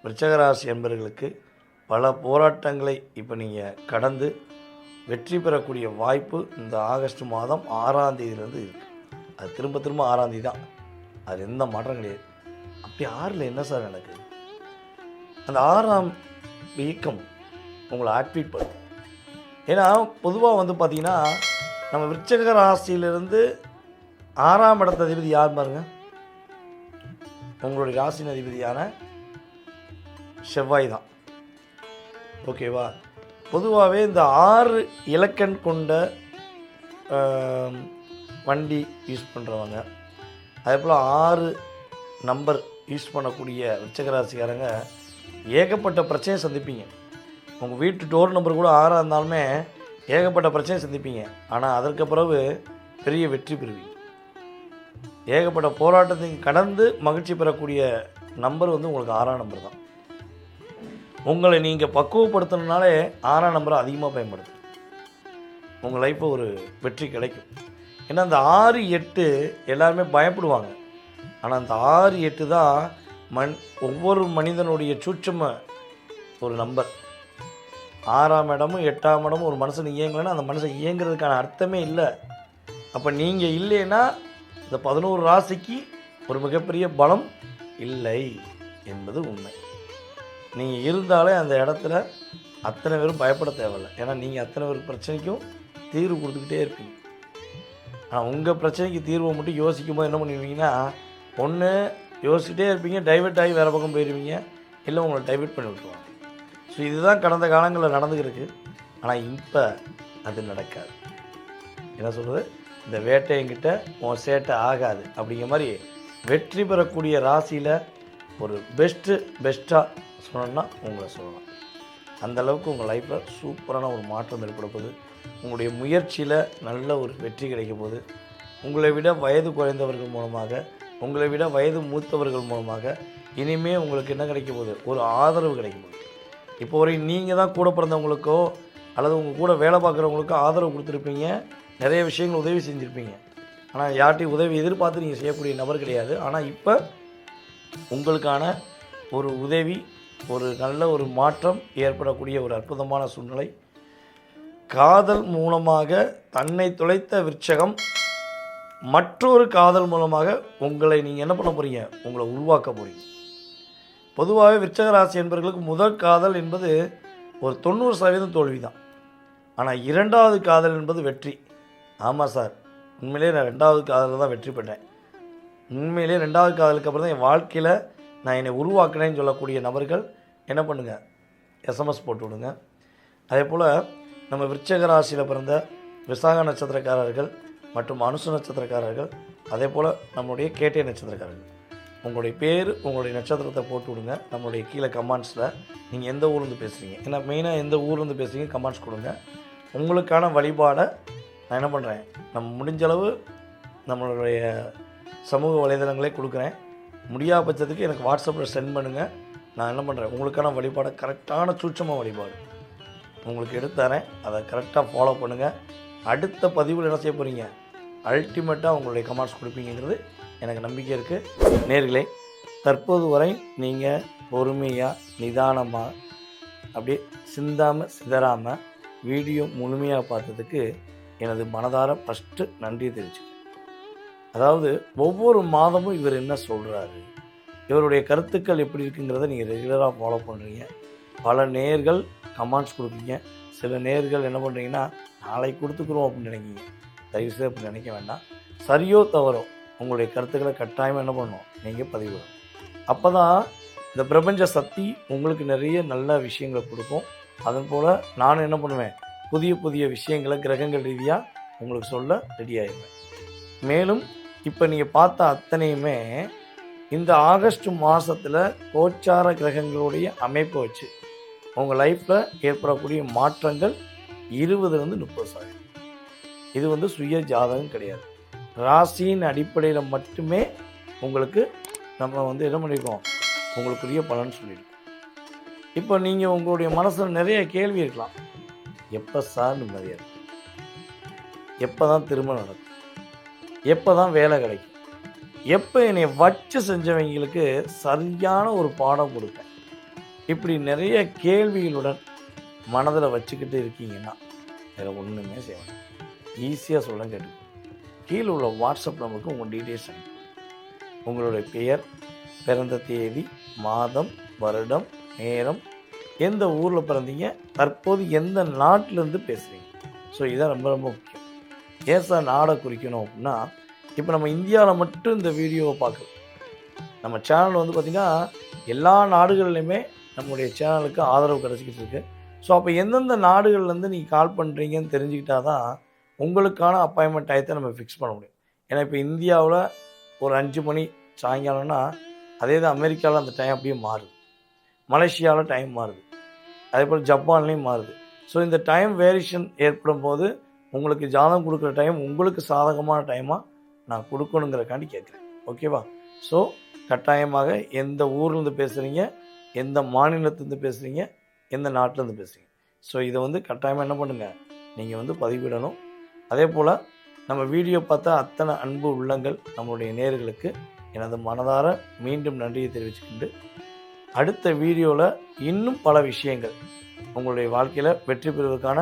விருச்சிகராசி என்பவர்களுக்கு பல போராட்டங்களை இப்போ நீங்கள் கடந்து வெற்றி பெறக்கூடிய வாய்ப்பு இந்த ஆகஸ்ட் மாதம் 6ஆம் தேதியிலேருந்து இருக்குது. அது திரும்ப திரும்ப 6ஆம் தேதி தான், அது எந்த மாற்றம் கிடையாது. அப்படி 6ல் என்ன சார் எனக்கு? அந்த 6ஆம் இயக்கம் உங்களை ஆக்டிவேட் பண்ணும். ஏன்னா பொதுவாக வந்து பார்த்திங்கன்னா நம்ம விருச்சிக ராசியிலிருந்து 6ஆம் இடத்த அதிபதி யார் பாருங்க? உங்களுடைய ராசியின் அதிபதியான செவ்வாய் தான். ஓகேவா? பொதுவாகவே இந்த 6 இலக்கண் கொண்ட வண்டி யூஸ் பண்ணுறவங்க, அதே போல் 6 நம்பர் யூஸ் பண்ணக்கூடிய விருச்சிகராசிக்காரங்க ஏகப்பட்ட பிரச்சனையை சந்திப்பீங்க. உங்கள் வீட்டு டோர் நம்பர் கூட 6ஆக இருந்தாலுமே ஏகப்பட்ட பிரச்சனையை சந்திப்பீங்க. ஆனால் அதற்கு பிறகு பெரிய வெற்றி பெறுவீங்க. ஏகப்பட்ட போராட்டத்தை கடந்து மகிழ்ச்சி பெறக்கூடிய நம்பர் வந்து உங்களுக்கு 6ஆம் நம்பர் தான். உங்களை நீங்கள் பக்குவப்படுத்தணுனாலே 6ஆம் நம்பரை அதிகமாக பயன்படுத்தும். உங்கள் லைஃப்பை ஒரு வெற்றி கிடைக்கும். ஏன்னா அந்த 6, 8 எல்லாருமே பயப்படுவாங்க. ஆனால் அந்த 6, 8 தான் ஒவ்வொரு மனிதனுடைய சூட்சும ஒரு நம்பர். 6ஆம் இடமும் 8ஆம் இடமும் ஒரு மனுஷன் இயங்கலைன்னா அந்த மனுஷன் இயங்குறதுக்கான அர்த்தமே இல்லை. அப்போ நீங்கள் இல்லைன்னா இந்த 11 ராசிக்கு ஒரு மிகப்பெரிய பலம் இல்லை என்பது உண்மை. நீங்கள் இருந்தாலே அந்த இடத்துல அத்தனை பேரும் பயப்பட தேவையில்லை. ஏன்னா நீங்கள் அத்தனை பேர் பிரச்சனைக்கும் தீர்வு கொடுத்துக்கிட்டே இருப்பீங்க. ஆனால் உங்கள் பிரச்சனைக்கு தீர்வை மட்டும் யோசிக்கும் போது என்ன பண்ணுவீங்கன்னா, ஒன்று யோசிச்சுட்டே இருப்பீங்க, டைவெர்ட் ஆகி வேறு பக்கம் போயிடுவீங்க, இல்லை உங்களை டைவெர்ட் பண்ணி விட்டுருவாங்க. ஸோ இதுதான் கடந்த காலங்களில் நடந்துக்கிருக்கு. ஆனால் இப்போ அது நடக்காது. என்ன சொல்கிறது? இந்த வேட்டையங்கிட்ட உன் சேட்டை ஆகாது அப்படிங்கிற மாதிரி வெற்றி பெறக்கூடிய ராசியில் ஒரு பெஸ்ட்டாக சொல்லணும்னா உங்களை சொல்லலாம். அந்தளவுக்கு உங்கள் லைஃப்பில் சூப்பரான ஒரு மாற்றம் ஏற்பட போகுது. உங்களுடைய முயற்சியில் நல்ல ஒரு வெற்றி கிடைக்க போகுது. உங்களை விட வயது குறைந்தவர்கள் மூலமாக, உங்களை விட வயது மூத்தவர்கள் மூலமாக இனிமேல் உங்களுக்கு என்ன கிடைக்க போகுது? ஒரு ஆதரவு கிடைக்கும் போகுது. இப்போ வரைக்கும் நீங்கள் தான் கூட பிறந்தவங்களுக்கோ அல்லது உங்கள் கூட வேலை பார்க்குறவங்களுக்கோ ஆதரவு கொடுத்துருப்பீங்க, நிறைய விஷயங்கள் உதவி செஞ்சுருப்பீங்க. ஆனால் யார்ட்டையும் உதவி எதிர்பார்த்து நீங்கள் செய்யக்கூடிய நபர் கிடையாது. ஆனால் இப்போ உங்களுக்கான ஒரு உதவி, ஒரு நல்ல ஒரு மாற்றம் ஏற்படக்கூடிய ஒரு அற்புதமான சூழ்நிலை. காதல் மூலமாக தன்னை தொலைத்த விருச்சகம் மற்றொரு காதல் மூலமாக உங்களை நீங்கள் என்ன பண்ண போகிறீங்க? உங்களை உருவாக்க போகிறீங்க. பொதுவாகவே விருச்சிக ராசி என்பவர்களுக்கு முதல் காதல் என்பது ஒரு 90% தோல்வி தான். ஆனால் 2வது காதல் என்பது வெற்றி. ஆமாம் சார், உண்மையிலே நான் 2வது காதலில் தான் வெற்றி பெற்றேன். உண்மையிலே 2வது காதலுக்கு அப்புறம் தான் என் வாழ்க்கையில் நான் என்னை உருவாக்கினேன்னு சொல்லக்கூடிய நபர்கள் என்ன பண்ணுங்கள்? எஸ்எம்எஸ் போட்டு விடுங்க. அதே போல் நம்ம விருச்சிக ராசியில் பிறந்த விசாக நட்சத்திரக்காரர்கள் மற்றும் அனுச நட்சத்திரக்காரர்கள், அதே போல் நம்மளுடைய கேட்டை நட்சத்திரக்காரர்கள், உங்களுடைய பேர், உங்களுடைய நட்சத்திரத்தை போட்டு விடுங்க. நம்மளுடைய கீழே கமெண்ட்ஸில் நீங்கள் எந்த ஊர்லேருந்து பேசுகிறீங்க, ஏன்னா மெயினாக எந்த ஊர்லேருந்து பேசுகிறீங்க கமெண்ட்ஸ் கொடுங்க. உங்களுக்கான வழிபாடை நான் என்ன பண்ணுறேன், நம்ம முடிஞ்சளவு நம்மளுடைய சமூக வலைதளங்களே கொடுக்குறேன். முடியாத பட்சத்துக்கு எனக்கு வாட்ஸ்அப்பில் சென்ட் பண்ணுங்கள். நான் என்ன பண்ணுறேன், உங்களுக்கான வழிபாடை கரெக்டான சூட்சமாக வழிபாடு உங்களுக்கு எடுத்துறேன். அதை கரெக்டாக ஃபாலோ பண்ணுங்கள். அடுத்த பதிவில் என்ன செய்ய போகிறீங்க? அல்டிமேட்டாக உங்களுடைய கமெண்ட்ஸ் கொடுப்பீங்கிறது எனக்கு நம்பிக்கை இருக்குது. நேர்களே, தற்போது வரை நீங்கள் பொறுமையாக நிதானமாக அப்படியே சிந்தாமல் சிதறாமல் வீடியோ முழுமையாக பார்த்ததுக்கு எனது மனதார ஃபஸ்ட்டு நன்றி தெரிவிச்சுக்கிறேன். அதாவது ஒவ்வொரு மாதமும் இவர் என்ன சொல்கிறாரு, இவருடைய கருத்துக்கள் எப்படி இருக்குங்கிறத நீங்கள் ரெகுலராக ஃபாலோ பண்ணுறீங்க. பல நேர்கள் கமெண்ட்ஸ் கொடுப்பீங்க. சில நேர்கள் என்ன பண்ணுறீங்கன்னா, நாளைக்கு கொடுத்துக்குறோம் அப்படின்னு நினைக்கிங்க. தயவுசெய்து அப்படி நினைக்க வேண்டாம். சரியோ தவறோ உங்களுடைய கருத்துக்களை கட்டாயமாக என்ன பண்ணணும், நீங்கள் பதிவிடணும். அப்போ தான் இந்த பிரபஞ்ச சக்தி உங்களுக்கு நிறைய நல்ல விஷயங்களை கொடுக்கும். அதன் போல் நானும் என்ன பண்ணுவேன், புதிய புதிய விஷயங்களை கிரகங்கள் ரீதியாக உங்களுக்கு சொல்ல ரெடி ஆகிடுவேன். மேலும் இப்போ நீங்கள் பார்த்த அத்தனையுமே இந்த ஆகஸ்ட் மாதத்தில் கோச்சார கிரகங்களுடைய அமைப்பை வச்சு உங்கள் லைஃப்பில் ஏற்படக்கூடிய மாற்றங்கள் 20-30%. இது சுய ஜாதகம் கிடையாது. ராசியின் அடிப்படையில் மட்டுமே உங்களுக்கு நம்ம என்ன பண்ணியிருக்கோம், உங்களுக்குரிய பலன் சொல்லியிருக்கோம். இப்போ நீங்கள் உங்களுடைய மனசில் நிறைய கேள்வி இருக்கலாம். எப்போ சார் நிம்மதியாக இருக்கும், எப்போ தான் திருமணம் நடக்கும், எப்போ தான் வேலை கிடைக்கும், எப்போ என்னை வச்சு செஞ்சவங்களுக்கு சரியான ஒரு பாடம் கொடுப்பேன், இப்படி நிறைய கேள்விகளுடன் மனதில் வச்சுக்கிட்டு இருக்கீங்கன்னா வேறு ஒன்றுமே செய்வேன். ஈஸியாக சொல்ல கேட்டு கீழே உள்ள வாட்ஸ்அப் நம்பருக்கு உங்கள் டீட்டெயில்ஸ் அனுப்பி உங்களுடைய பெயர், பிறந்த தேதி, மாதம், வருடம், நேரம், எந்த ஊரில் பிறந்தீங்க, தற்போது எந்த நாட்டிலேருந்து பேசுகிறீங்க. ஸோ இதான் ரொம்ப ரொம்ப முக்கியம். ஏன் சார் நாடை குறிக்கணும் அப்படின்னா, இப்போ நம்ம இந்தியாவில் மட்டும் இந்த வீடியோவை பார்க்குறோம். நம்ம சேனல் பார்த்திங்கன்னா எல்லா நாடுகள்லையுமே நம்முடைய சேனலுக்கு ஆதரவு கிடச்சிக்கிட்டு இருக்கு. ஸோ அப்போ எந்தெந்த நாடுகள்லேருந்து நீங்கள் கால் பண்ணுறீங்கன்னு தெரிஞ்சுக்கிட்டா தான் உங்களுக்கான அப்பாயின்மெண்ட் டயத்தை நம்ம ஃபிக்ஸ் பண்ண முடியும். ஏன்னா இப்போ இந்தியாவில் ஒரு 5 மணி சாயங்காலம்னா, அதே தான் அமெரிக்காவில் அந்த டைம் அப்படியே மாறுது, மலேசியாவில் டைம் மாறுது, அதே போல் ஜப்பான்லேயும் மாறுது. ஸோ இந்த டைம் வேரியேஷன் ஏற்படும் போது உங்களுக்கு ஜாதகம் கொடுக்குற டைம் உங்களுக்கு சாதகமான டைமாக நான் கொடுக்கணுங்கிறக்காண்டி கேட்குறேன். ஓகேவா? ஸோ கட்டாயமாக எந்த ஊர்லேருந்து பேசுகிறீங்க, எந்த மாநிலத்துலேருந்து பேசுகிறீங்க, எந்த நாட்டிலேருந்து பேசுகிறீங்க, ஸோ இதை கட்டாயமாக என்ன பண்ணுங்கள், நீங்கள் பதிவிடணும். அதே போல் நம்ம வீடியோ பார்த்தா அத்தனை அன்பு உள்ளங்கள் நம்மளுடைய நேயர்களுக்கு எனது மனதார மீண்டும் நன்றியை தெரிவிச்சுக்கிட்டு, அடுத்த வீடியோவில் இன்னும் பல விஷயங்கள் உங்களுடைய வாழ்க்கையில் வெற்றி பெறுவதற்கான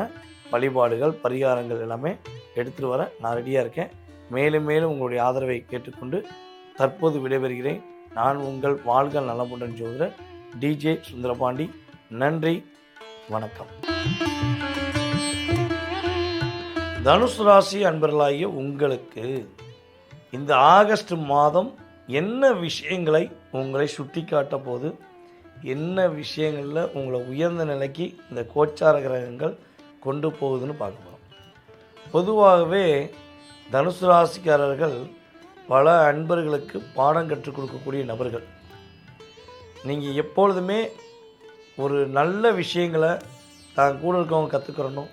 வழிபாடுகள், பரிகாரங்கள் எல்லாமே எடுத்துகிட்டு வர நான் ரெடியாக இருக்கேன். மேலும் மேலும் உங்களுடைய ஆதரவை கேட்டுக்கொண்டு தற்போது விடைபெறுகிறேன். நான் உங்கள் வாழ்க நலமுடன் ஜோதிடர் டிஜே சுந்தரபாண்டி. நன்றி, வணக்கம். தனுசு ராசி அன்பர்களாகிய உங்களுக்கு இந்த ஆகஸ்ட் மாதம் என்ன விஷயங்களை உங்களை சுட்டி காட்ட போது, என்ன விஷயங்களில் உங்களை உயர்ந்த நிலைக்கு இந்த கோச்சார கிரகங்கள் கொண்டு போகுதுன்னு பார்க்க போகிறோம். பொதுவாகவே தனுசு ராசிக்காரர்கள் பல அன்பர்களுக்கு பாடம் கற்றுக் கொடுக்கக்கூடிய நபர்கள். நீங்கள் எப்பொழுதுமே ஒரு நல்ல விஷயங்களை தான் கூட இருக்கவங்க கற்றுக்கிறணும்,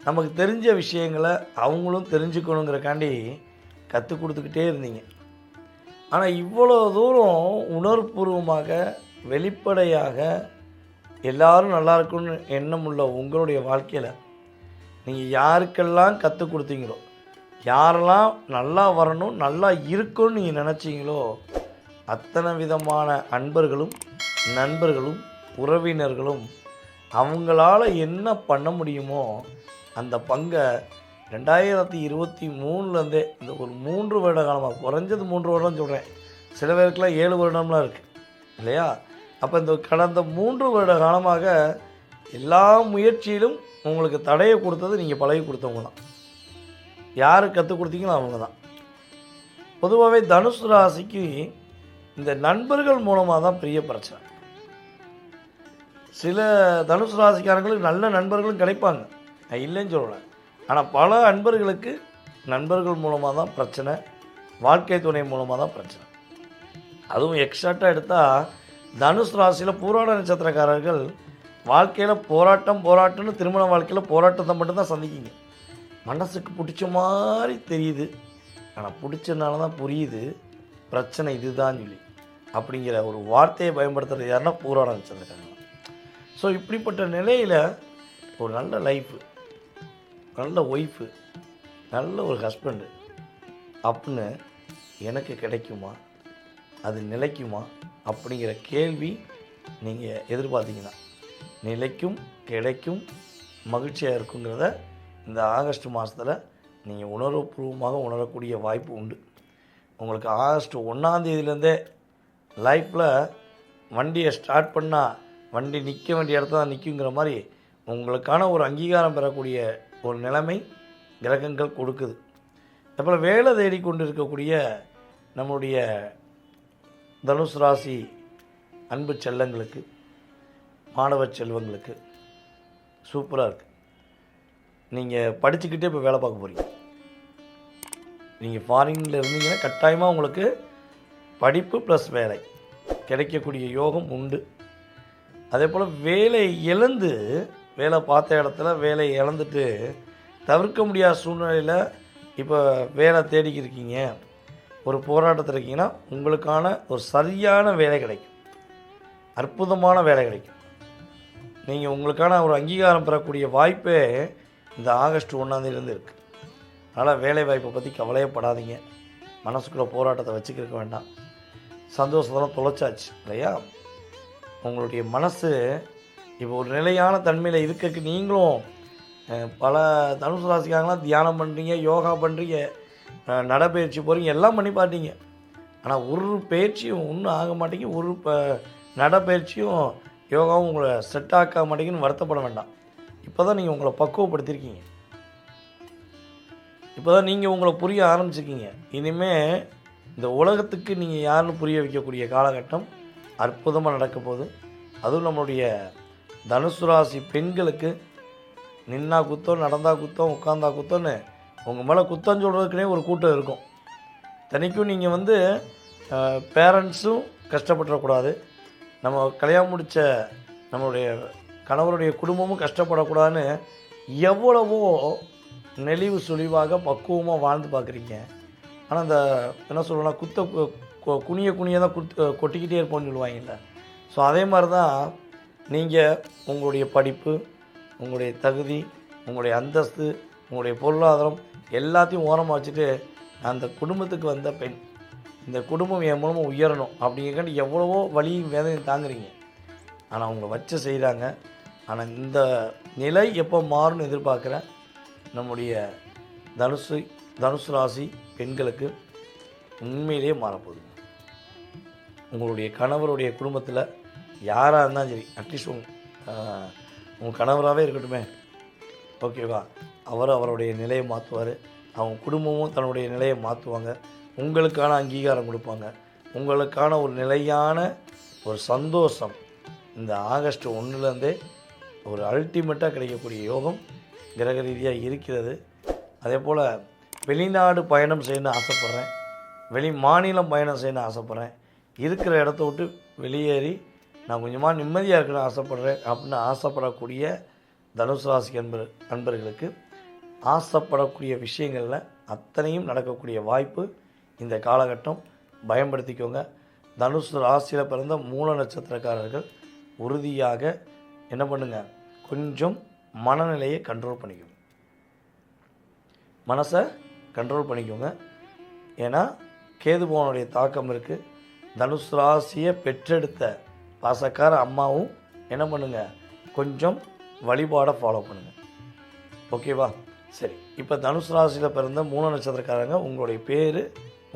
நமக்கு தெரிஞ்ச விஷயங்களை அவங்களும் தெரிஞ்சுக்கணுங்கிறக்காண்டி கற்றுக் கொடுத்துக்கிட்டே இருந்தீங்க. ஆனால் இவ்வளோ தூரம் உணர்வுபூர்வமாக வெளிப்படையாக எல்லாரும் நல்லா இருக்குன்னு எண்ணம் உள்ள உங்களுடைய வாழ்க்கையில் நீங்கள் யாருக்கெல்லாம் கற்றுக் கொடுத்தீங்களோ, யாரெல்லாம் நல்லா வரணும், நல்லா இருக்குன்னு நீங்கள் நினச்சிங்களோ, அத்தனை விதமான அன்பர்களும் நண்பர்களும் உறவினர்களும் அவங்களால என்ன பண்ண முடியுமோ அந்த பங்கை 2023 இந்த ஒரு 3 வருட காலமாக, குறைஞ்சது 3 வருடம் சொல்கிறேன், சில பேருக்குலாம் 7 வருடம்லாம் இருக்குது இல்லையா? அப்போ இந்த கடந்த 3 வருட காலமாக எல்லா முயற்சியிலும் உங்களுக்கு தடையை கொடுத்தது நீங்கள் பழகி கொடுத்தவங்க தான். யார் கற்றுக் கொடுத்தீங்களோ அவங்க தான். பொதுவாகவே தனுசு ராசிக்கு இந்த நண்பர்கள் மூலமாக தான் பெரிய பிரச்சனை. சில தனுசு ராசிக்காரங்களுக்கு நல்ல நண்பர்களும் கிடைப்பாங்க, நான் இல்லைன்னு சொல்லலை. ஆனால் பல அன்பர்களுக்கு நண்பர்கள் மூலமாக தான் பிரச்சனை, வாழ்க்கை துணை மூலமாக தான் பிரச்சனை. அதுவும் எக்ஸாக்டாக எடுத்தால் தனுசு ராசியில் பூராட நட்சத்திரக்காரர்கள் வாழ்க்கையில் போராட்டம்னு திருமண வாழ்க்கையில் போராட்டத்தை மட்டும்தான் சந்திக்கிங்க. மனசுக்கு பிடிச்ச மாதிரி தெரியுது, ஆனால் பிடிச்சதுனால தான் புரியுது பிரச்சனை இதுதான் சொல்லி அப்படிங்கிற ஒரு வார்த்தையை பயன்படுத்துகிறது யாருன்னா பூராட நட்சத்திரக்காரங்க. ஸோ இப்படிப்பட்ட நிலையில் ஒரு நல்ல லைஃபு, நல்ல ஒய்ஃபு, நல்ல ஒரு ஹஸ்பண்டு அப்படின்னு எனக்கு கிடைக்குமா, அது நிலைக்குமா அப்படிங்கிற கேள்வி நீங்கள் எதிர்பார்த்தீங்கன்னா நிலைக்கும் கிடைக்கும் மகிழ்ச்சியாக இருக்குங்கிறத இந்த ஆகஸ்ட் மாதத்தில் நீங்கள் உணர்வுபூர்வமாக உணரக்கூடிய வாய்ப்பு உண்டு. உங்களுக்கு ஆகஸ்ட் 1ஆம் தேதியிலேருந்தே லைஃப்பில் வண்டியை ஸ்டார்ட் பண்ணால் வண்டி நிற்க வேண்டிய இடத்துல தான் நிற்குங்கிற மாதிரி உங்களுக்கான ஒரு அங்கீகாரம் பெறக்கூடிய ஒரு நிலைமை கிரகங்கள் கொடுக்குது. அதுபோல் வேலை தேடிக்கொண்டு இருக்கக்கூடிய நம்முடைய தனுசு ராசி அன்பு செல்லங்களுக்கு, மாணவ செல்வங்களுக்கு சூப்பராக இருக்குது. நீங்கள் படிச்சுக்கிட்டே இப்போ வேலை பார்க்க போகிறீங்க. நீங்கள் ஃபாரினில் இருந்தீங்கன்னா கட்டாயமாக உங்களுக்கு படிப்பு ப்ளஸ் வேலை கிடைக்கக்கூடிய யோகம் உண்டு. அதே போல் வேலை இழந்து, வேலை பார்த்த இடத்துல வேலையை இழந்துட்டு தவிர்க்க முடியாத சூழ்நிலையில் இப்போ வேலை தேடிக்கிருக்கீங்க, ஒரு போராட்டத்தில் இருக்கீங்கன்னா உங்களுக்கான ஒரு சரியான வேலை கிடைக்கும், அற்புதமான வேலை கிடைக்கும். நீங்கள் உங்களுக்கான ஒரு அங்கீகாரம் பெறக்கூடிய வாய்ப்பே இந்த ஆகஸ்ட் 1ஆம் இருக்குது. அதனால் வேலை வாய்ப்பை பற்றி கவலையப்படாதீங்க. மனசுக்குள்ளே போராட்டத்தை வச்சுக்கிருக்க வேண்டாம். சந்தோஷத்தெல்லாம் தொலைச்சாச்சு இல்லையா? உங்களுடைய மனசு இப்போ ஒரு நிலையான தன்மையில் இருக்கக்கு நீங்களும் பல தனுசு ராசிக்காரங்களாம் தியானம் பண்ணுறீங்க, யோகா பண்ணுறீங்க, நடைப்பயிற்சி போகிறீங்க, எல்லாம் பண்ணி பார்த்தீங்க. ஆனால் ஒரு பயிற்சியும் ஒன்றும் ஆக மாட்டேங்க. ஒரு நடைப்பயிற்சியும் யோகாவும் உங்களை செட் ஆக்க மாட்டேங்குன்னு வருத்தப்பட வேண்டாம். இப்போ தான் நீங்கள் உங்களை பக்குவப்படுத்தியிருக்கீங்க. இப்போ தான் நீங்கள் உங்களை புரிய ஆரம்பிச்சிருக்கீங்க. இனிமேல் இந்த உலகத்துக்கு நீங்கள் யாருன்னு புரிய வைக்கக்கூடிய காலகட்டம் அற்புதமாக நடக்க போகுது. அதுவும் நம்மளுடைய தனுசு ராசி பெண்களுக்கு நின்னா குத்தம், நடந்தா குத்தம், உட்காந்தா குத்தம்னு உங்கள் மேலே குத்தம் சொல்கிறதுக்குனே ஒரு கூட்டம் இருக்கும். தனிக்கும் நீங்கள் பேரண்ட்ஸும் கஷ்டப்பட்டுறக்கூடாது, நம்ம கல்யாணம் முடித்த நம்மளுடைய கணவருடைய குடும்பமும் கஷ்டப்படக்கூடாதுன்னு எவ்வளவோ நெளிவு சுழிவாக பக்குவமாக வாழ்ந்து பார்க்குறீங்க. ஆனால் இந்த என்ன சொல்லணும்னா குனிய தான் கொட்டிக்கிட்டே இருப்போம்னு சொல்லுவாங்கல்ல. ஸோ அதே மாதிரி தான் நீங்கள் உங்களுடைய படிப்பு, உங்களுடைய தகுதி, உங்களுடைய அந்தஸ்து, உங்களுடைய பொருளாதாரம் எல்லாத்தையும் ஓரமாக வச்சுட்டு அந்த குடும்பத்துக்கு வந்த பெண், இந்த குடும்பம் என் மூலமாக உயரணும் அப்படிங்கிறக்காண்டி எவ்வளவோ வலியும் வேதனையும் தாங்குறீங்க. ஆனால் அவங்க வச்சு செய்கிறாங்க. ஆனால் இந்த நிலை எப்போ மாறும்னு எதிர்பார்க்குறேன். நம்முடைய தனுசு ராசி பெண்களுக்கு உண்மையிலேயே மாறப்போகுது. உங்களுடைய கணவருடைய குடும்பத்தில் யாராக இருந்தாலும் சரி, அட்லீஸ்ட் உங்கள் கணவராகவே இருக்கட்டுமே, ஓகேவா, அவருடைய நிலையை மாற்றுவார். அவங்க குடும்பமும் தன்னுடைய நிலையை மாற்றுவாங்க. உங்களுக்கான அங்கீகாரம் கொடுப்பாங்க. உங்களுக்கான ஒரு நிலையான ஒரு சந்தோஷம் இந்த ஆகஸ்ட் 1லேருந்தே ஒரு அல்டிமேட்டாக கிடைக்கக்கூடிய யோகம் கிரக ரீதியாக இருக்கிறது. அதே போல் வெளிநாடு பயணம் செய்யணும்னு ஆசைப்பட்றேன், வெளி மாநிலம் பயணம் செய்யணும்னு ஆசைப்பட்றேன், இருக்கிற இடத்த விட்டு வெளியேறி நான் கொஞ்சமாக நிம்மதியாக இருக்கணும்னு ஆசைப்பட்றேன் அப்படின்னு ஆசைப்படக்கூடிய தனுசு ராசி அன்பர்களுக்கு ஆசைப்படக்கூடிய விஷயங்களில் அத்தனையும் நடக்கக்கூடிய வாய்ப்பு இந்த காலகட்டம். பயன்படுத்திக்கோங்க. தனுசு ராசியில் பிறந்த மூல நட்சத்திரக்காரர்கள் உறுதியாக என்ன பண்ணுங்கள், கொஞ்சம் மனநிலையை கண்ட்ரோல் பண்ணிக்கோங்க, மனசை கண்ட்ரோல் பண்ணிக்கோங்க. ஏன்னா கேது பகவானுடைய தாக்கம் இருக்குது. தனுசு ராசியை பெற்றெடுத்த பாசக்கார அம்மாவும் என்ன பண்ணுங்கள், கொஞ்சம் வழிபாடை ஃபாலோ பண்ணுங்கள், ஓகேவா? சரி, இப்போ தனுசு ராசியில் பிறந்த மூல நட்சத்திரக்காரங்க, உங்களுடைய பேர்,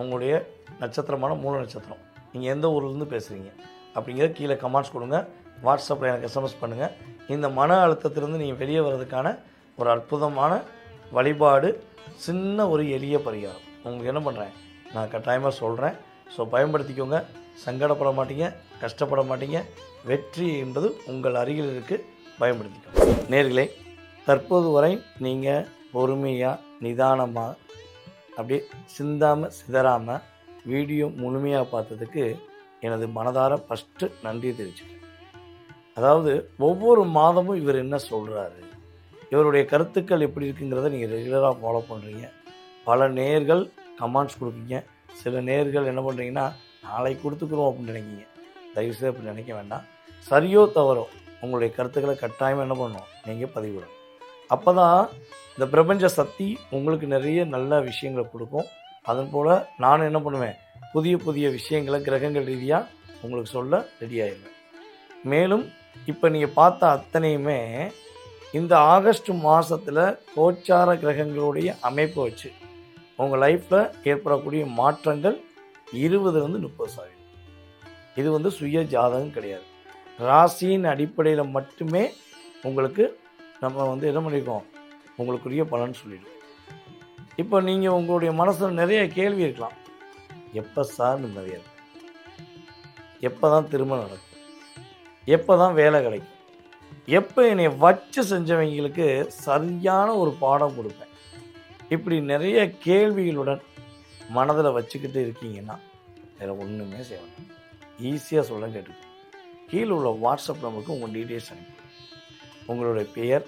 உங்களுடைய நட்சத்திரமான மூல நட்சத்திரம், நீங்கள் எந்த ஊர்லேருந்து பேசுகிறீங்க அப்படிங்கிறத கீழே கமெண்ட்ஸ் கொடுங்க. வாட்ஸ்அப்பில் எனக்கு எஸ்எம்எஸ் பண்ணுங்கள். இந்த மன அழுத்தத்திலேருந்து நீங்கள் வெளியே வர்றதுக்கான ஒரு அற்புதமான வழிபாடு, சின்ன ஒரு எளிய பரிகாரம் உங்களுக்கு என்ன பண்ணுறேன், நான் கட்டாயமாக சொல்கிறேன். ஸோ பயன்படுத்திக்கோங்க. சங்கடப்பட மாட்டீங்க, கஷ்டப்பட மாட்டீங்க. வெற்றி என்பது உங்கள் அருகில் இருக்குது, பயன்படுத்திக்கோங்க. நேர்களே, தற்போது வரை நீங்கள் பொறுமையாக நிதானமாக அப்படியே சிந்தாமல் சிதறாமல் வீடியோ முழுமையாக பார்த்ததுக்கு எனது மனதார ஃபஸ்ட்டு நன்றி தெரிவிச்சுக்கிறேன். அதாவது ஒவ்வொரு மாதமும் இவர் என்ன சொல்கிறாரு, இவருடைய கருத்துக்கள் எப்படி இருக்குங்கிறத நீங்கள் ரெகுலராக ஃபாலோ பண்ணுறீங்க. பல நேர்கள் கமெண்ட்ஸ் கொடுப்பீங்க. சில நேர்கள் என்ன பண்ணுறீங்கன்னா, நாளைக்கு கொடுத்துக்குறோம் அப்படின்னு நினைக்கிங்க. தயவுசெய்து அப்படி நினைக்க வேண்டாம். சரியோ தவறோ உங்களுடைய கருத்துக்களை கட்டாயமாக என்ன பண்ணணும், நீங்கள் பதிவிடணும். அப்போ தான் இந்த பிரபஞ்ச சக்தி உங்களுக்கு நிறைய நல்ல விஷயங்களை கொடுக்கும். அதன் போல் நான் என்ன பண்ணுவேன், புதிய புதிய விஷயங்களை கிரகங்கள் ரீதியாக உங்களுக்கு சொல்ல ரெடி ஆயிடுவேன். மேலும் இப்போ நீங்கள் பார்த்த அத்தனையுமே இந்த ஆகஸ்ட் மாதத்தில் கோச்சார கிரகங்களுடைய அமைப்பை வச்சு உங்கள் லைஃப்பில் ஏற்படக்கூடிய மாற்றங்கள் 20-30%. இது சுய ஜாதகம் கிடையாது, ராசியின் அடிப்படையில் மட்டுமே உங்களுக்கு நம்ம என்ன பண்ணியிருக்கோம், உங்களுக்குரிய பலன் சொல்லிடுவோம். இப்போ நீங்கள் உங்களுடைய மனசில் நிறைய கேள்வி இருக்கலாம். எப்போ சார் நிம்மதியாக இருக்கும், எப்போ தான் திருமணம் நடக்கும், எப்போ தான் வேலை கிடைக்கும், எப்போ என்னை வச்சு செஞ்சவங்களுக்கு சரியான ஒரு பாடம் கொடுப்பேன், இப்படி நிறைய கேள்விகளுடன் மனதில் வச்சுக்கிட்டு இருக்கீங்கன்னா வேறு ஒன்றுமே செய்ய வேண்டாம். ஈஸியாக சொல்ல கேட்டுக்கோங்க. கீழே உள்ள வாட்ஸ்அப் நம்பருக்கு உங்கள் டீட்டெயில்ஸ் அனுப்பி உங்களுடைய பெயர்,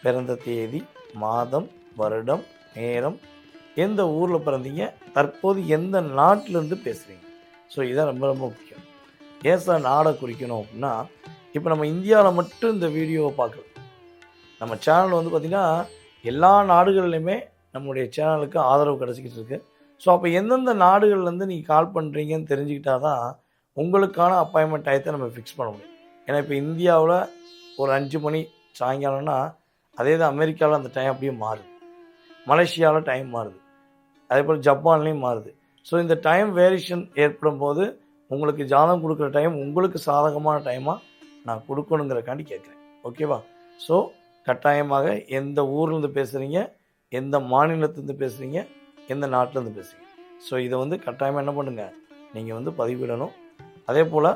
பிறந்த தேதி, மாதம், வருடம், நேரம், எந்த ஊரில் பிறந்தீங்க, தற்போது எந்த நாட்டிலேருந்து பேசுகிறீங்க. ஸோ இதான் ரொம்ப ரொம்ப முக்கியம். ஏன் சார் நாடை குறிக்கணும் அப்படின்னா, இப்போ நம்ம இந்தியாவில் மட்டும் இந்த வீடியோவை பார்க்கலாம். நம்ம சேனல் வந்து பார்த்திங்கன்னா எல்லா நாடுகள்லையுமே நம்மளுடைய சேனலுக்கு ஆதரவு கிடச்சிக்கிட்டு இருக்குது. ஸோ அப்போ எந்தெந்த நாடுகள்லேருந்து நீங்கள் கால் பண்ணுறீங்கன்னு தெரிஞ்சுக்கிட்டா தான் உங்களுக்கான அப்பாயின்மெண்ட் டயத்தை நம்ம ஃபிக்ஸ் பண்ண முடியும். ஏன்னா இப்போ இந்தியாவில் ஒரு 5 மணி சாயங்காலம்னா, அதே தான் அமெரிக்காவில் அந்த டைம் அப்படியே மாறுது, மலேசியாவில் டைம் மாறுது, அதே போல் ஜப்பான்லேயும் மாறுது. ஸோ இந்த டைம் வேரியேஷன் ஏற்படும் போது உங்களுக்கு ஜாதகம் கொடுக்குற டைம் உங்களுக்கு சாதகமான டைமாக நான் கொடுக்கணுங்கிறக்காண்டி கேட்குறேன். ஓகேவா? ஸோ கட்டாயமாக எந்த ஊர்லேருந்து பேசுகிறீங்க, எந்த மாநிலத்துலேருந்து பேசுகிறீங்க, எந்த நாட்டிலேருந்து பேசுகிறீங்க, ஸோ இதை வந்து கட்டாயமாக என்ன பண்ணுங்கள், நீங்கள் வந்து பதிவிடணும். அதே போல்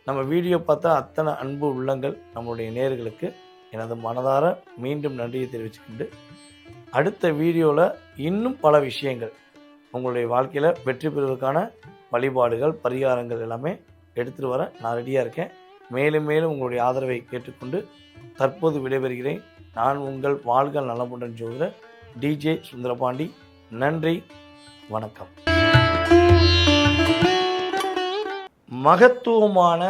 நம்ம வீடியோ பார்த்தா அத்தனை அன்பு உள்ளங்கள் நம்மளுடைய நேயர்களுக்கு எனது மனதார மீண்டும் நன்றியை தெரிவிச்சுக்கிண்டு, அடுத்த வீடியோவில் இன்னும் பல விஷயங்கள் உங்களுடைய வாழ்க்கையில் வெற்றி பெறுவதற்கான வழிபாடுகள், பரிகாரங்கள் எல்லாமே எடுத்துகிட்டு வர நான் ரெடியாக இருக்கேன். மேலும் மேலும் உங்களுடைய ஆதரவை கேட்டுக்கொண்டு தற்போது விடைபெறுகிறேன். நான் உங்கள் வாழ்க நலமுடன் ஜோதிடர் டிஜே சுந்தரபாண்டி. நன்றி, வணக்கம். மகத்துவமான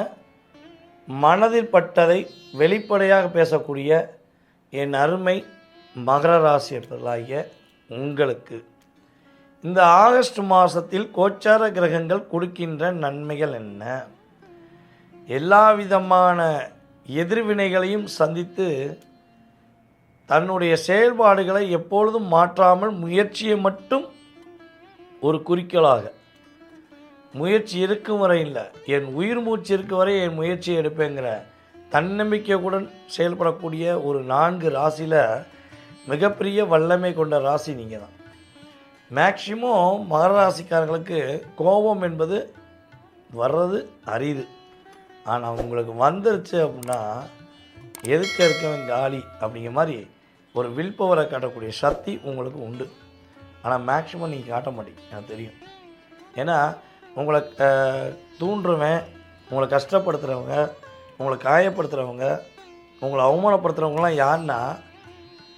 மனதில் பட்டதை வெளிப்படையாக பேசக்கூடிய என் அருமை மகர ராசியர்களாகிய உங்களுக்கு இந்த ஆகஸ்ட் மாதத்தில் கோச்சார கிரகங்கள் கொடுக்கின்ற நன்மைகள் என்ன? எல்லா விதமான எதிர்வினைகளையும் சந்தித்து தன்னுடைய செயல்பாடுகளை எப்பொழுதும் மாற்றாமல் முயற்சியை மட்டும் ஒரு குறிக்கோளாக, முயற்சி இருக்கும் வரை இல்லை, என் உயிர் மூச்சு இருக்கும் வரை என் முயற்சியை எடுப்பேங்கிற தன்னம்பிக்கையுடன் செயல்படக்கூடிய ஒரு 4 ராசியில் மிகப்பெரிய வல்லமை கொண்ட ராசி நீங்கள் தான். மேக்சிமம் மகர ராசிக்காரங்களுக்கு கோபம் என்பது வர்றது அரிது. ஆனால் உங்களுக்கு வந்துருச்சு அப்படின்னா எதுக்க இருக்கவன் காலி அப்படிங்கிற மாதிரி ஒரு வில் பவரை காட்டக்கூடிய சக்தி உங்களுக்கு உண்டு. ஆனால் மேக்சிமம் நீங்கள் காட்ட மாட்டீங்க, எனக்கு தெரியும். ஏன்னா உங்களை தூண்டுறவன், உங்களை கஷ்டப்படுத்துகிறவங்க, உங்களை காயப்படுத்துகிறவங்க, உங்களை அவமானப்படுத்துகிறவங்களாம் யாருன்னா,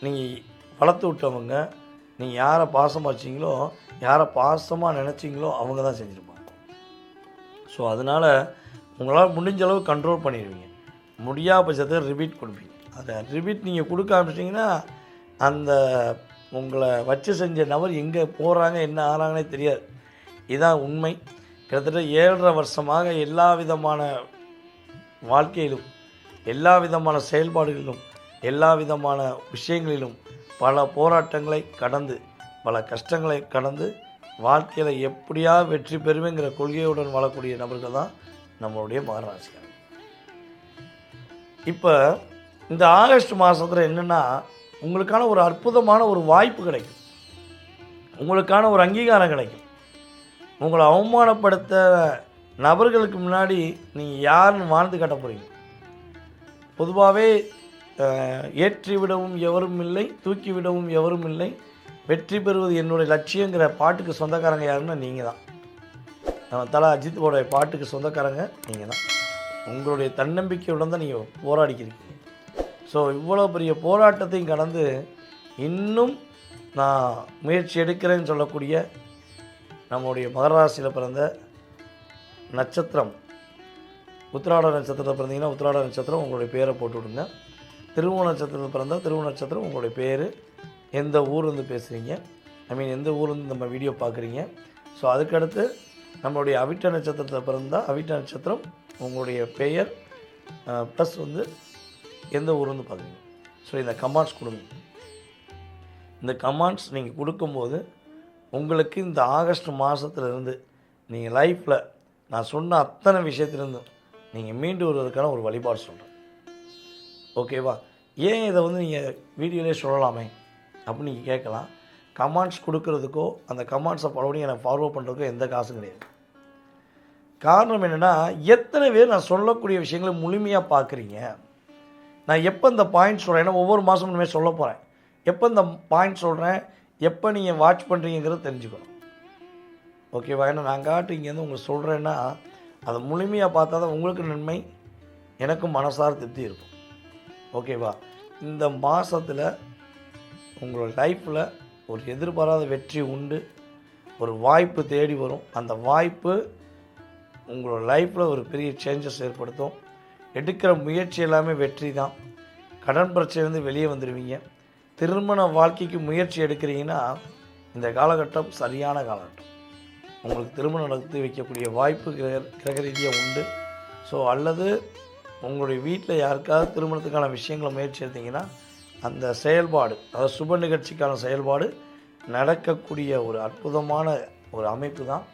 நீங்கள் வளர்த்து விட்டவங்க, நீங்கள் யாரை பாசமாக வச்சிங்களோ, யாரை பாசமாக நினச்சிங்களோ அவங்க தான் செஞ்சுருப்பாங்க. ஸோ அதனால் உங்களால் முடிஞ்ச அளவு கண்ட்ரோல் பண்ணிடுவீங்க. முடியாத பட்சத்தில் ரிப்பீட் கொடுப்பீங்க. அதை ரிப்பீட் நீங்கள் கொடுக்க ஆரம்பிச்சிட்டிங்கன்னா அந்த உங்களை வச்சு செஞ்ச நபர் எங்கே போகிறாங்க, என்ன ஆகிறாங்கன்னே தெரியாது. இதுதான் உண்மை. கிட்டத்தட்ட 7.5 வருஷமாக எல்லா விதமான வாழ்க்கையிலும், எல்லா விதமான செயல்பாடுகளிலும், எல்லா விதமான விஷயங்களிலும் பல போராட்டங்களை கடந்து, பல கஷ்டங்களை கடந்து வாழ்க்கையில் எப்படியாவது வெற்றி பெறுவேங்கிற கொள்கையுடன் வாழக்கூடிய நபர்கள் தான் நம்மளுடைய மகர ராசிக்காரர்கள். இப்போ இந்த ஆகஸ்ட் மாதத்தில் என்னென்னா, உங்களுக்கான ஒரு அற்புதமான ஒரு வாய்ப்பு கிடைக்கும், உங்களுக்கான ஒரு அங்கீகாரம் கிடைக்கும். உங்களை அவமானப்படுத்த நபர்களுக்கு முன்னாடி நீங்கள் யாருன்னு வாழ்ந்து காட்ட போகிறீங்க. பொதுவாகவே ஏற்றி விடவும் எவரும் இல்லை, தூக்கி விடவும் எவரும் இல்லை, வெற்றி பெறுவது என்னுடைய லட்சியங்கிற பாட்டுக்கு சொந்தக்காரங்க யாருன்னா நீங்கள் தான். நம்ம தலை அஜித்தோடைய பாட்டுக்கு சொந்தக்காரங்க நீங்கள் தான். உங்களுடைய தன்னம்பிக்கையுடன் தான் நீங்கள் போராடிக்கிறீங்க. ஸோ இவ்வளோ பெரிய போராட்டத்தையும் கடந்து இன்னும் நான் முயற்சி எடுக்கிறேன்னு சொல்லக்கூடிய நம்முடைய மகர ராசியில் பிறந்த நட்சத்திரம், உத்திராட நட்சத்திரத்தில் பிறந்தீங்கன்னா உத்திராட நட்சத்திரம் உங்களுடைய பேரை போட்டு விடுங்க. திருவோண நட்சத்திரத்தில் பிறந்தால் திருவோண நட்சத்திரம் உங்களுடைய பேர், எந்த ஊர்லேருந்து பேசுகிறீங்க, எந்த ஊர்லேருந்து நம்ம வீடியோ பார்க்குறீங்க. ஸோ அதுக்கடுத்து நம்மளுடைய அவிட்ட நட்சத்திரத்தில் பிறந்தால் அவிட்ட நட்சத்திரம் உங்களுடைய பெயர் ப்ளஸ் எந்த ஊர்லேருந்து பார்க்குறீங்க. ஸோ இந்த கமெண்ட்ஸ் கொடுங்க. இந்த கமெண்ட்ஸ் நீங்கள் கொடுக்கும்போது உங்களுக்கு இந்த ஆகஸ்ட் மாதத்துலேருந்து நீங்கள் லைஃப்பில் நான் சொன்ன அத்தனை விஷயத்துலேருந்தும் நீங்கள் மீண்டு வருவதற்கான ஒரு வழிபாடு சொல்கிறேன். ஓகேவா? ஏன் இதை நீங்கள் வீடியோலேயே சொல்லலாமே அப்படின்னு நீங்கள் கேட்கலாம். கமெண்ட்ஸ் கொடுக்குறதுக்கோ அந்த கமெண்ட்ஸை மறுபடியும் எனக்கு ஃபார்வர்ட் பண்ணுறதுக்கோ எந்த காசும் கிடையாது. காரணம் என்னென்னா, எத்தனை பேர் நான் சொல்லக்கூடிய விஷயங்களை முழுமையாக பார்க்குறீங்க. நான் எப்போ இந்த பாயிண்ட் சொல்கிறேன், ஏன்னா ஒவ்வொரு மாதமும் இனிமேல் சொல்ல போகிறேன், எப்போ இந்த பாயிண்ட் சொல்கிறேன், எப்போ நீங்கள் வாட்ச் பண்ணுறீங்கிறத தெரிஞ்சுக்கணும். ஓகேவா? ஏன்னா நான் காட்டு இங்கேருந்து உங்களுக்கு சொல்கிறேன்னா அதை முழுமையாக பார்த்தா தான் உங்களுக்கு நன்மை, எனக்கும் மனசார திருப்தி இருக்கும். ஓகேவா? இந்த மாதத்தில் உங்களோட லைஃப்பில் ஒரு எதிர்பாராத வெற்றி உண்டு. ஒரு வாய்ப்பு தேடி வரும். அந்த வாய்ப்பு உங்களோட லைஃப்பில் ஒரு பெரிய சேஞ்சஸ் ஏற்படுத்தும். எடுக்கிற முயற்சி எல்லாமே வெற்றி தான். கடன் பிரச்சனையிலேருந்து வெளியே வந்துடுவீங்க. திருமண வாழ்க்கைக்கு முயற்சி எடுக்கிறீங்கன்னா இந்த காலகட்டம் சரியான காலகட்டம். உங்களுக்கு திருமணம் நடத்தி வைக்கக்கூடிய வாய்ப்பு கிரக ரீதியாக உண்டு. ஸோ அல்லது உங்களுடைய வீட்டில் யாருக்காவது திருமணத்துக்கான விஷயங்களை முயற்சி எடுத்தீங்கன்னா அந்த செயல்பாடு, அதாவது சுப நிகழ்ச்சிக்கான செயல்பாடு நடக்கக்கூடிய ஒரு அற்புதமான ஒரு அமைப்பு தான்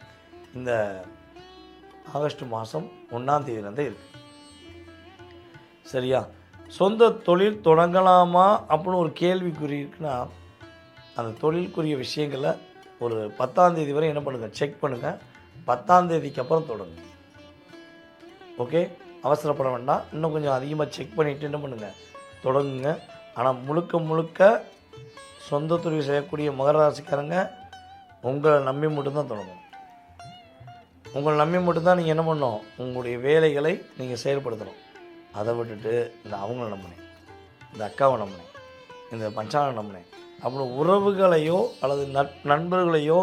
இந்த ஆகஸ்ட் மாதம் 1ஆம் தேதியிலேருந்தே இருக்குது. சரியா? சொந்த தொழில் தொடங்கலாமா அப்படின்னு ஒரு கேள்விக்குறி இருக்குன்னா அந்த தொழிலுக்குரிய விஷயங்களை ஒரு 10ஆம் தேதி வரை என்ன பண்ணுங்கள், செக் பண்ணுங்கள். 10ஆம் தேதிக்கு அப்புறம் தொடங்குங்க. ஓகே, அவசரப்பட வேண்டாம். இன்னும் கொஞ்சம் அதிகமாக செக் பண்ணிவிட்டு என்ன பண்ணுங்கள், தொடங்குங்க. ஆனால் முழுக்க முழுக்க சொந்த தொழில் செய்யக்கூடிய மகர ராசிக்காரங்க உங்களை நம்பி மட்டும்தான் தொடங்கணும். உங்களை நம்பி மட்டும்தான் நீங்கள் என்ன பண்ணணும், உங்களுடைய வேலைகளை நீங்கள் செயல்படுத்தணும். அதை விட்டுட்டு இந்த அவங்கள நம்பினேன், இந்த அக்காவை நம்பினேன், இந்த பஞ்சாவை நம்பினேன் அப்புறம் உறவுகளையோ அல்லது நண்பர்களையோ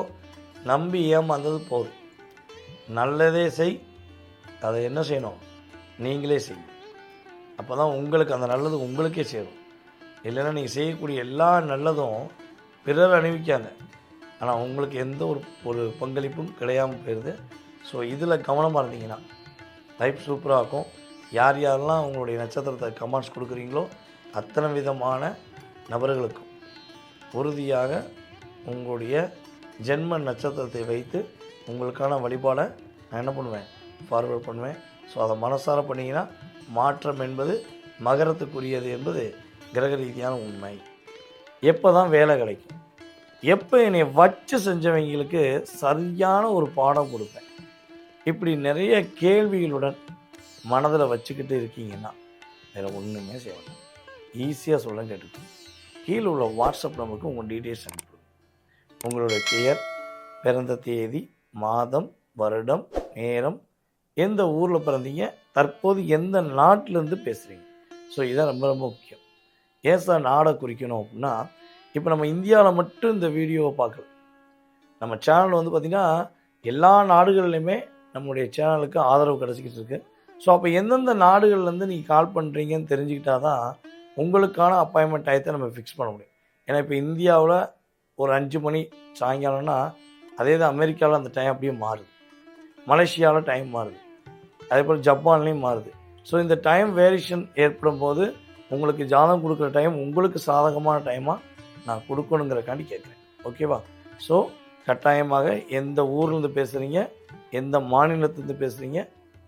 நம்பி ஏமாந்தது போதும். நல்லதே செய், அதை என்ன செய்யணும், நீங்களே செய்யும். அப்போ தான் உங்களுக்கு அந்த நல்லது உங்களுக்கே சேரும். இல்லைன்னா நீங்கள் செய்யக்கூடிய எல்லா நல்லதும் பிறர் அணிவிக்காங்க, ஆனால் உங்களுக்கு எந்த ஒரு பங்களிப்பும் கிடையாமல் போயிடுது. ஸோ இதில் கவனமாக இருந்தீங்கன்னா லைஃப் சூப்பராக இருக்கும். யார் யாரெல்லாம் உங்களுடைய நட்சத்திரத்தை கமெண்ட்ஸ் கொடுக்குறீங்களோ அத்தனை விதமான நபர்களுக்கும் உறுதியாக உங்களுடைய ஜென்ம நட்சத்திரத்தை வைத்து உங்களுக்கான வழிபாடை நான் என்ன பண்ணுவேன், ஃபார்வர்ட் பண்ணுவேன். ஸோ அதை மனசார பண்ணிங்கன்னா மாற்றம் என்பது மகரத்துக்குரியது என்பது கிரக ரீதியான உண்மை. எப்போ தான் வேலை கிடைக்கும், எப்போ என்னை வச்சு செஞ்சவங்களுக்கு சரியான ஒரு பாடம் கொடுப்பேன், இப்படி நிறைய கேள்விகளுடன் மனதில் வச்சுக்கிட்டு இருக்கீங்கன்னா வேறு ஒன்றுமே செய்யணும். ஈஸியாக சொல்ல கேட்டுக்கணும். கீழே உள்ள வாட்ஸ்அப் நம்பருக்கு உங்கள் டீட்டெயில்ஸ் அனுப்பிவிடுங்க. உங்களுடைய பெயர், பிறந்த தேதி, மாதம், வருடம், நேரம், எந்த ஊரில் பிறந்தீங்க, தற்போது எந்த நாட்டிலேருந்து பேசுகிறீங்க. ஸோ இதான் ரொம்ப ரொம்ப முக்கியம். ஏன் சார் நாடை குறிக்கணும் அப்படின்னா, இப்போ நம்ம இந்தியாவில் மட்டும் இந்த வீடியோவை பார்க்கல. நம்ம சேனல் வந்து பார்த்திங்கன்னா எல்லா நாடுகள்லையுமே நம்மளுடைய சேனலுக்கு ஆதரவு கிடச்சிக்கிட்டு இருக்குது. ஸோ அப்போ எந்தெந்த நாடுகள்லேருந்து நீங்கள் கால் பண்ணுறீங்கன்னு தெரிஞ்சுக்கிட்டா தான் உங்களுக்கான அப்பாயின்மெண்ட் டயத்தை நம்ம ஃபிக்ஸ் பண்ண முடியும். ஏன்னா இப்போ இந்தியாவில் ஒரு 5 மணி சாயங்காலம்னா அதே தான் அமெரிக்காவில் அந்த டைம் அப்படியே மாறுது, மலேசியாவில் டைம் மாறுது, அதே போல் ஜப்பான்லேயும் மாறுது. ஸோ இந்த டைம் வேரியேஷன் ஏற்படும் போது உங்களுக்கு ஜாதகம் கொடுக்குற டைம் உங்களுக்கு சாதகமான டைமாக நான் கொடுக்கணுங்கிறக்காண்டி கேட்குறேன். ஓகேவா? ஸோ கட்டாயமாக எந்த ஊர்லேருந்து பேசுகிறீங்க, எந்த மாநிலத்துலேருந்து பேசுகிறீங்க,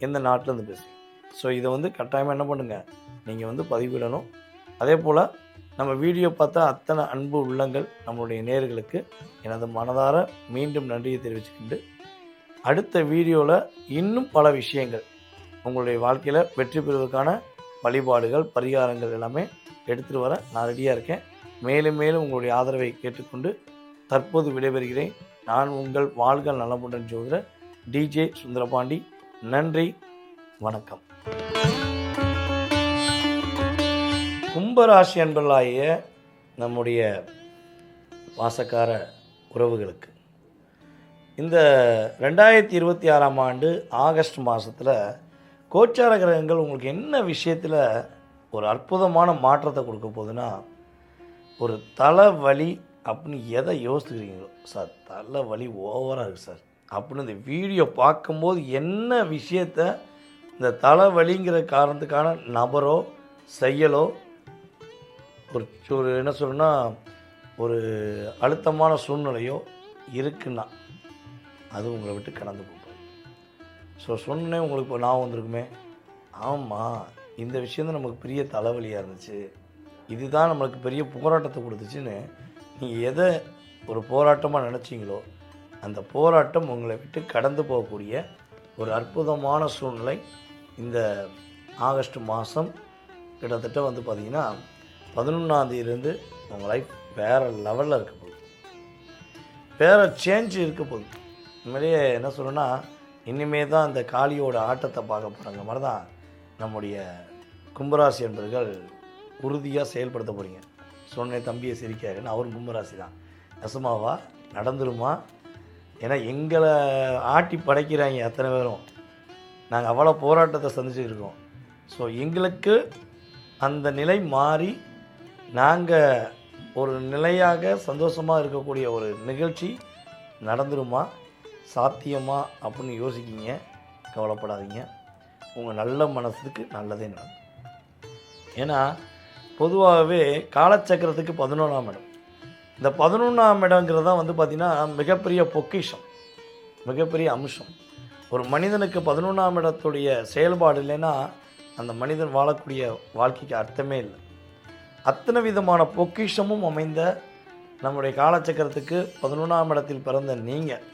எந்த நாட்டிலேருந்து பேசுகிறீங்க, ஸோ இதை வந்து கட்டாயமாக என்ன பண்ணுங்கள், நீங்கள் வந்து பதிவிடணும். அதே போல் நம்ம வீடியோ பார்த்தா அத்தனை அன்பு உள்ளங்கள் நம்மளுடைய நேயர்களுக்கு எனது மனதார மீண்டும் நன்றியை தெரிவிச்சுக்கிட்டு அடுத்த வீடியோவில் இன்னும் பல விஷயங்கள் உங்களுடைய வாழ்க்கையில் வெற்றி பெறுவதற்கான வழிபாடுகள், பரிகாரங்கள் எல்லாமே எடுத்துகிட்டு வர நான் ரெடியாக இருக்கேன். மேலும் மேலும் உங்களுடைய ஆதரவை கேட்டுக்கொண்டு தற்போது விடைபெறுகிறேன். நான் உங்கள் வாழ்க நலமுடன் ஜோதிடர் DJ சுந்தரபாண்டி. நன்றி, வணக்கம். கும்பராசி அன்பர்களாகிய நம்முடைய பாசக்கார உறவுகளுக்கு இந்த 2026ஆம் ஆண்டு ஆகஸ்ட் மாதத்தில் கோச்சார கிரகங்கள் உங்களுக்கு என்ன விஷயத்தில் ஒரு அற்புதமான மாற்றத்தை கொடுக்க போகுதுன்னா, ஒரு தலைவலி அப்படின்னு எதை யோசிக்கிறீங்களோ, சார் தலைவலி ஓவராக இருக்குது சார் அப்படின்னு இந்த வீடியோ பார்க்கும்போது என்ன விஷயத்த இந்த தலைவலிங்கிற காரணத்துக்கான நபரோ செயலோ ஒரு என்ன சொல்லணும்னா ஒரு அழுத்தமான சூழ்நிலையோ இருக்குன்னா அது உங்களை விட்டு கடந்து போகும். ஸோ சொன்னே உங்களுக்கு இப்போ ஞாபகம் வந்திருக்குமே, ஆமாம் இந்த விஷயந்தான் நமக்கு பெரிய தலைவலியாக இருந்துச்சு, இதுதான் நம்மளுக்கு பெரிய போராட்டத்தை கொடுத்துச்சுன்னு நீங்கள் எதை ஒரு போராட்டமாக நினச்சிங்களோ அந்த போராட்டம் உங்களை விட்டு கடந்து போகக்கூடிய ஒரு அற்புதமான சூழ்நிலை இந்த ஆகஸ்ட் மாதம் கிட்டத்தட்ட வந்து பார்த்திங்கன்னா 11ஆம் தேதியிலேருந்து உங்கள் லைஃப் வேறு லெவலில் இருக்க போகுது, வேறு சேஞ்ச் இருக்க போகுது. உண்மையிலேயே என்ன சொல்லணும்னா, இனிமே தான் இந்த காளியோட ஆட்டத்தை பார்க்க போகிறாங்க மாதிரி தான் நம்முடைய கும்பராசி என்பர்கள் உறுதியாக செயல்படுத்த போகிறீங்க. சொன்னேன் தம்பியை சிரிக்காருன்னு, அவரும் கும்பராசி தான். நெசமாவா நடந்துருமா? ஏன்னா எங்களை ஆட்டி படைக்கிறாங்க அத்தனை பேரும். நாங்கள் அவ்வளோ போராட்டத்தை சந்திச்சுட்டு இருக்கோம். ஸோ எங்களுக்கு அந்த நிலை மாறி நாங்கள் ஒரு நிலையாக சந்தோஷமாக இருக்கக்கூடிய ஒரு நிகழ்ச்சி நடந்துருமா, சாத்தியமா அப்படின்னு யோசிக்கிங்க. கவலைப்படாதீங்க, உங்கள் நல்ல மனசுக்கு நல்லதே நடக்கும். ஏன்னா பொதுவாகவே காலச்சக்கரத்துக்கு 11ஆம் இடம். இந்த 11ஆம் இடங்கிறது தான் பார்த்திங்கன்னா மிகப்பெரிய பொக்கிஷம், மிகப்பெரிய அம்சம். ஒரு மனிதனுக்கு 11ஆம் இடத்துடைய செயல்பாடு இல்லைன்னா அந்த மனிதன் வாழக்கூடிய வாழ்க்கைக்கு அர்த்தமே இல்லை. அத்தனை விதமான பொக்கிஷமும் அமைந்த நம்முடைய காலச்சக்கரத்துக்கு 11ஆம் இடத்தில் பிறந்த நீங்கள்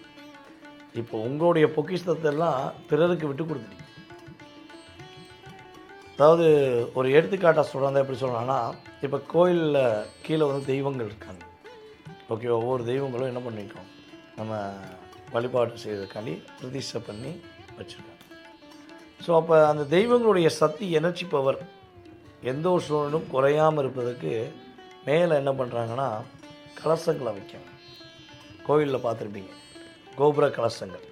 இப்போ உங்களுடைய பொக்கிஷத்தெல்லாம் பிறருக்கு விட்டு கொடுத்துட்டீங்க. அதாவது ஒரு எடுத்துக்காட்டாக சொல்கிறதா எப்படி சொல்லலாம்னா, இப்போ கோயிலில் கீழே தெய்வங்கள் இருக்காங்க. ஓகே, ஒவ்வொரு தெய்வங்களும் என்ன பண்ணியிருக்கோம், நம்ம வழிபாடு செய்வதற்காண்டி பிரதிஷ்டை பண்ணி வச்சுருக்காங்க. ஸோ அப்போ அந்த தெய்வங்களுடைய சக்தி, எனர்ஜி பவர் எந்த ஒரு சூழலும் குறையாமல் இருப்பதற்கு மேலே என்ன பண்ணுறாங்கன்னா கலசங்களை வைக்காங்க. கோயிலில் பார்த்துருப்பீங்க, கோபுர கலசங்கள்.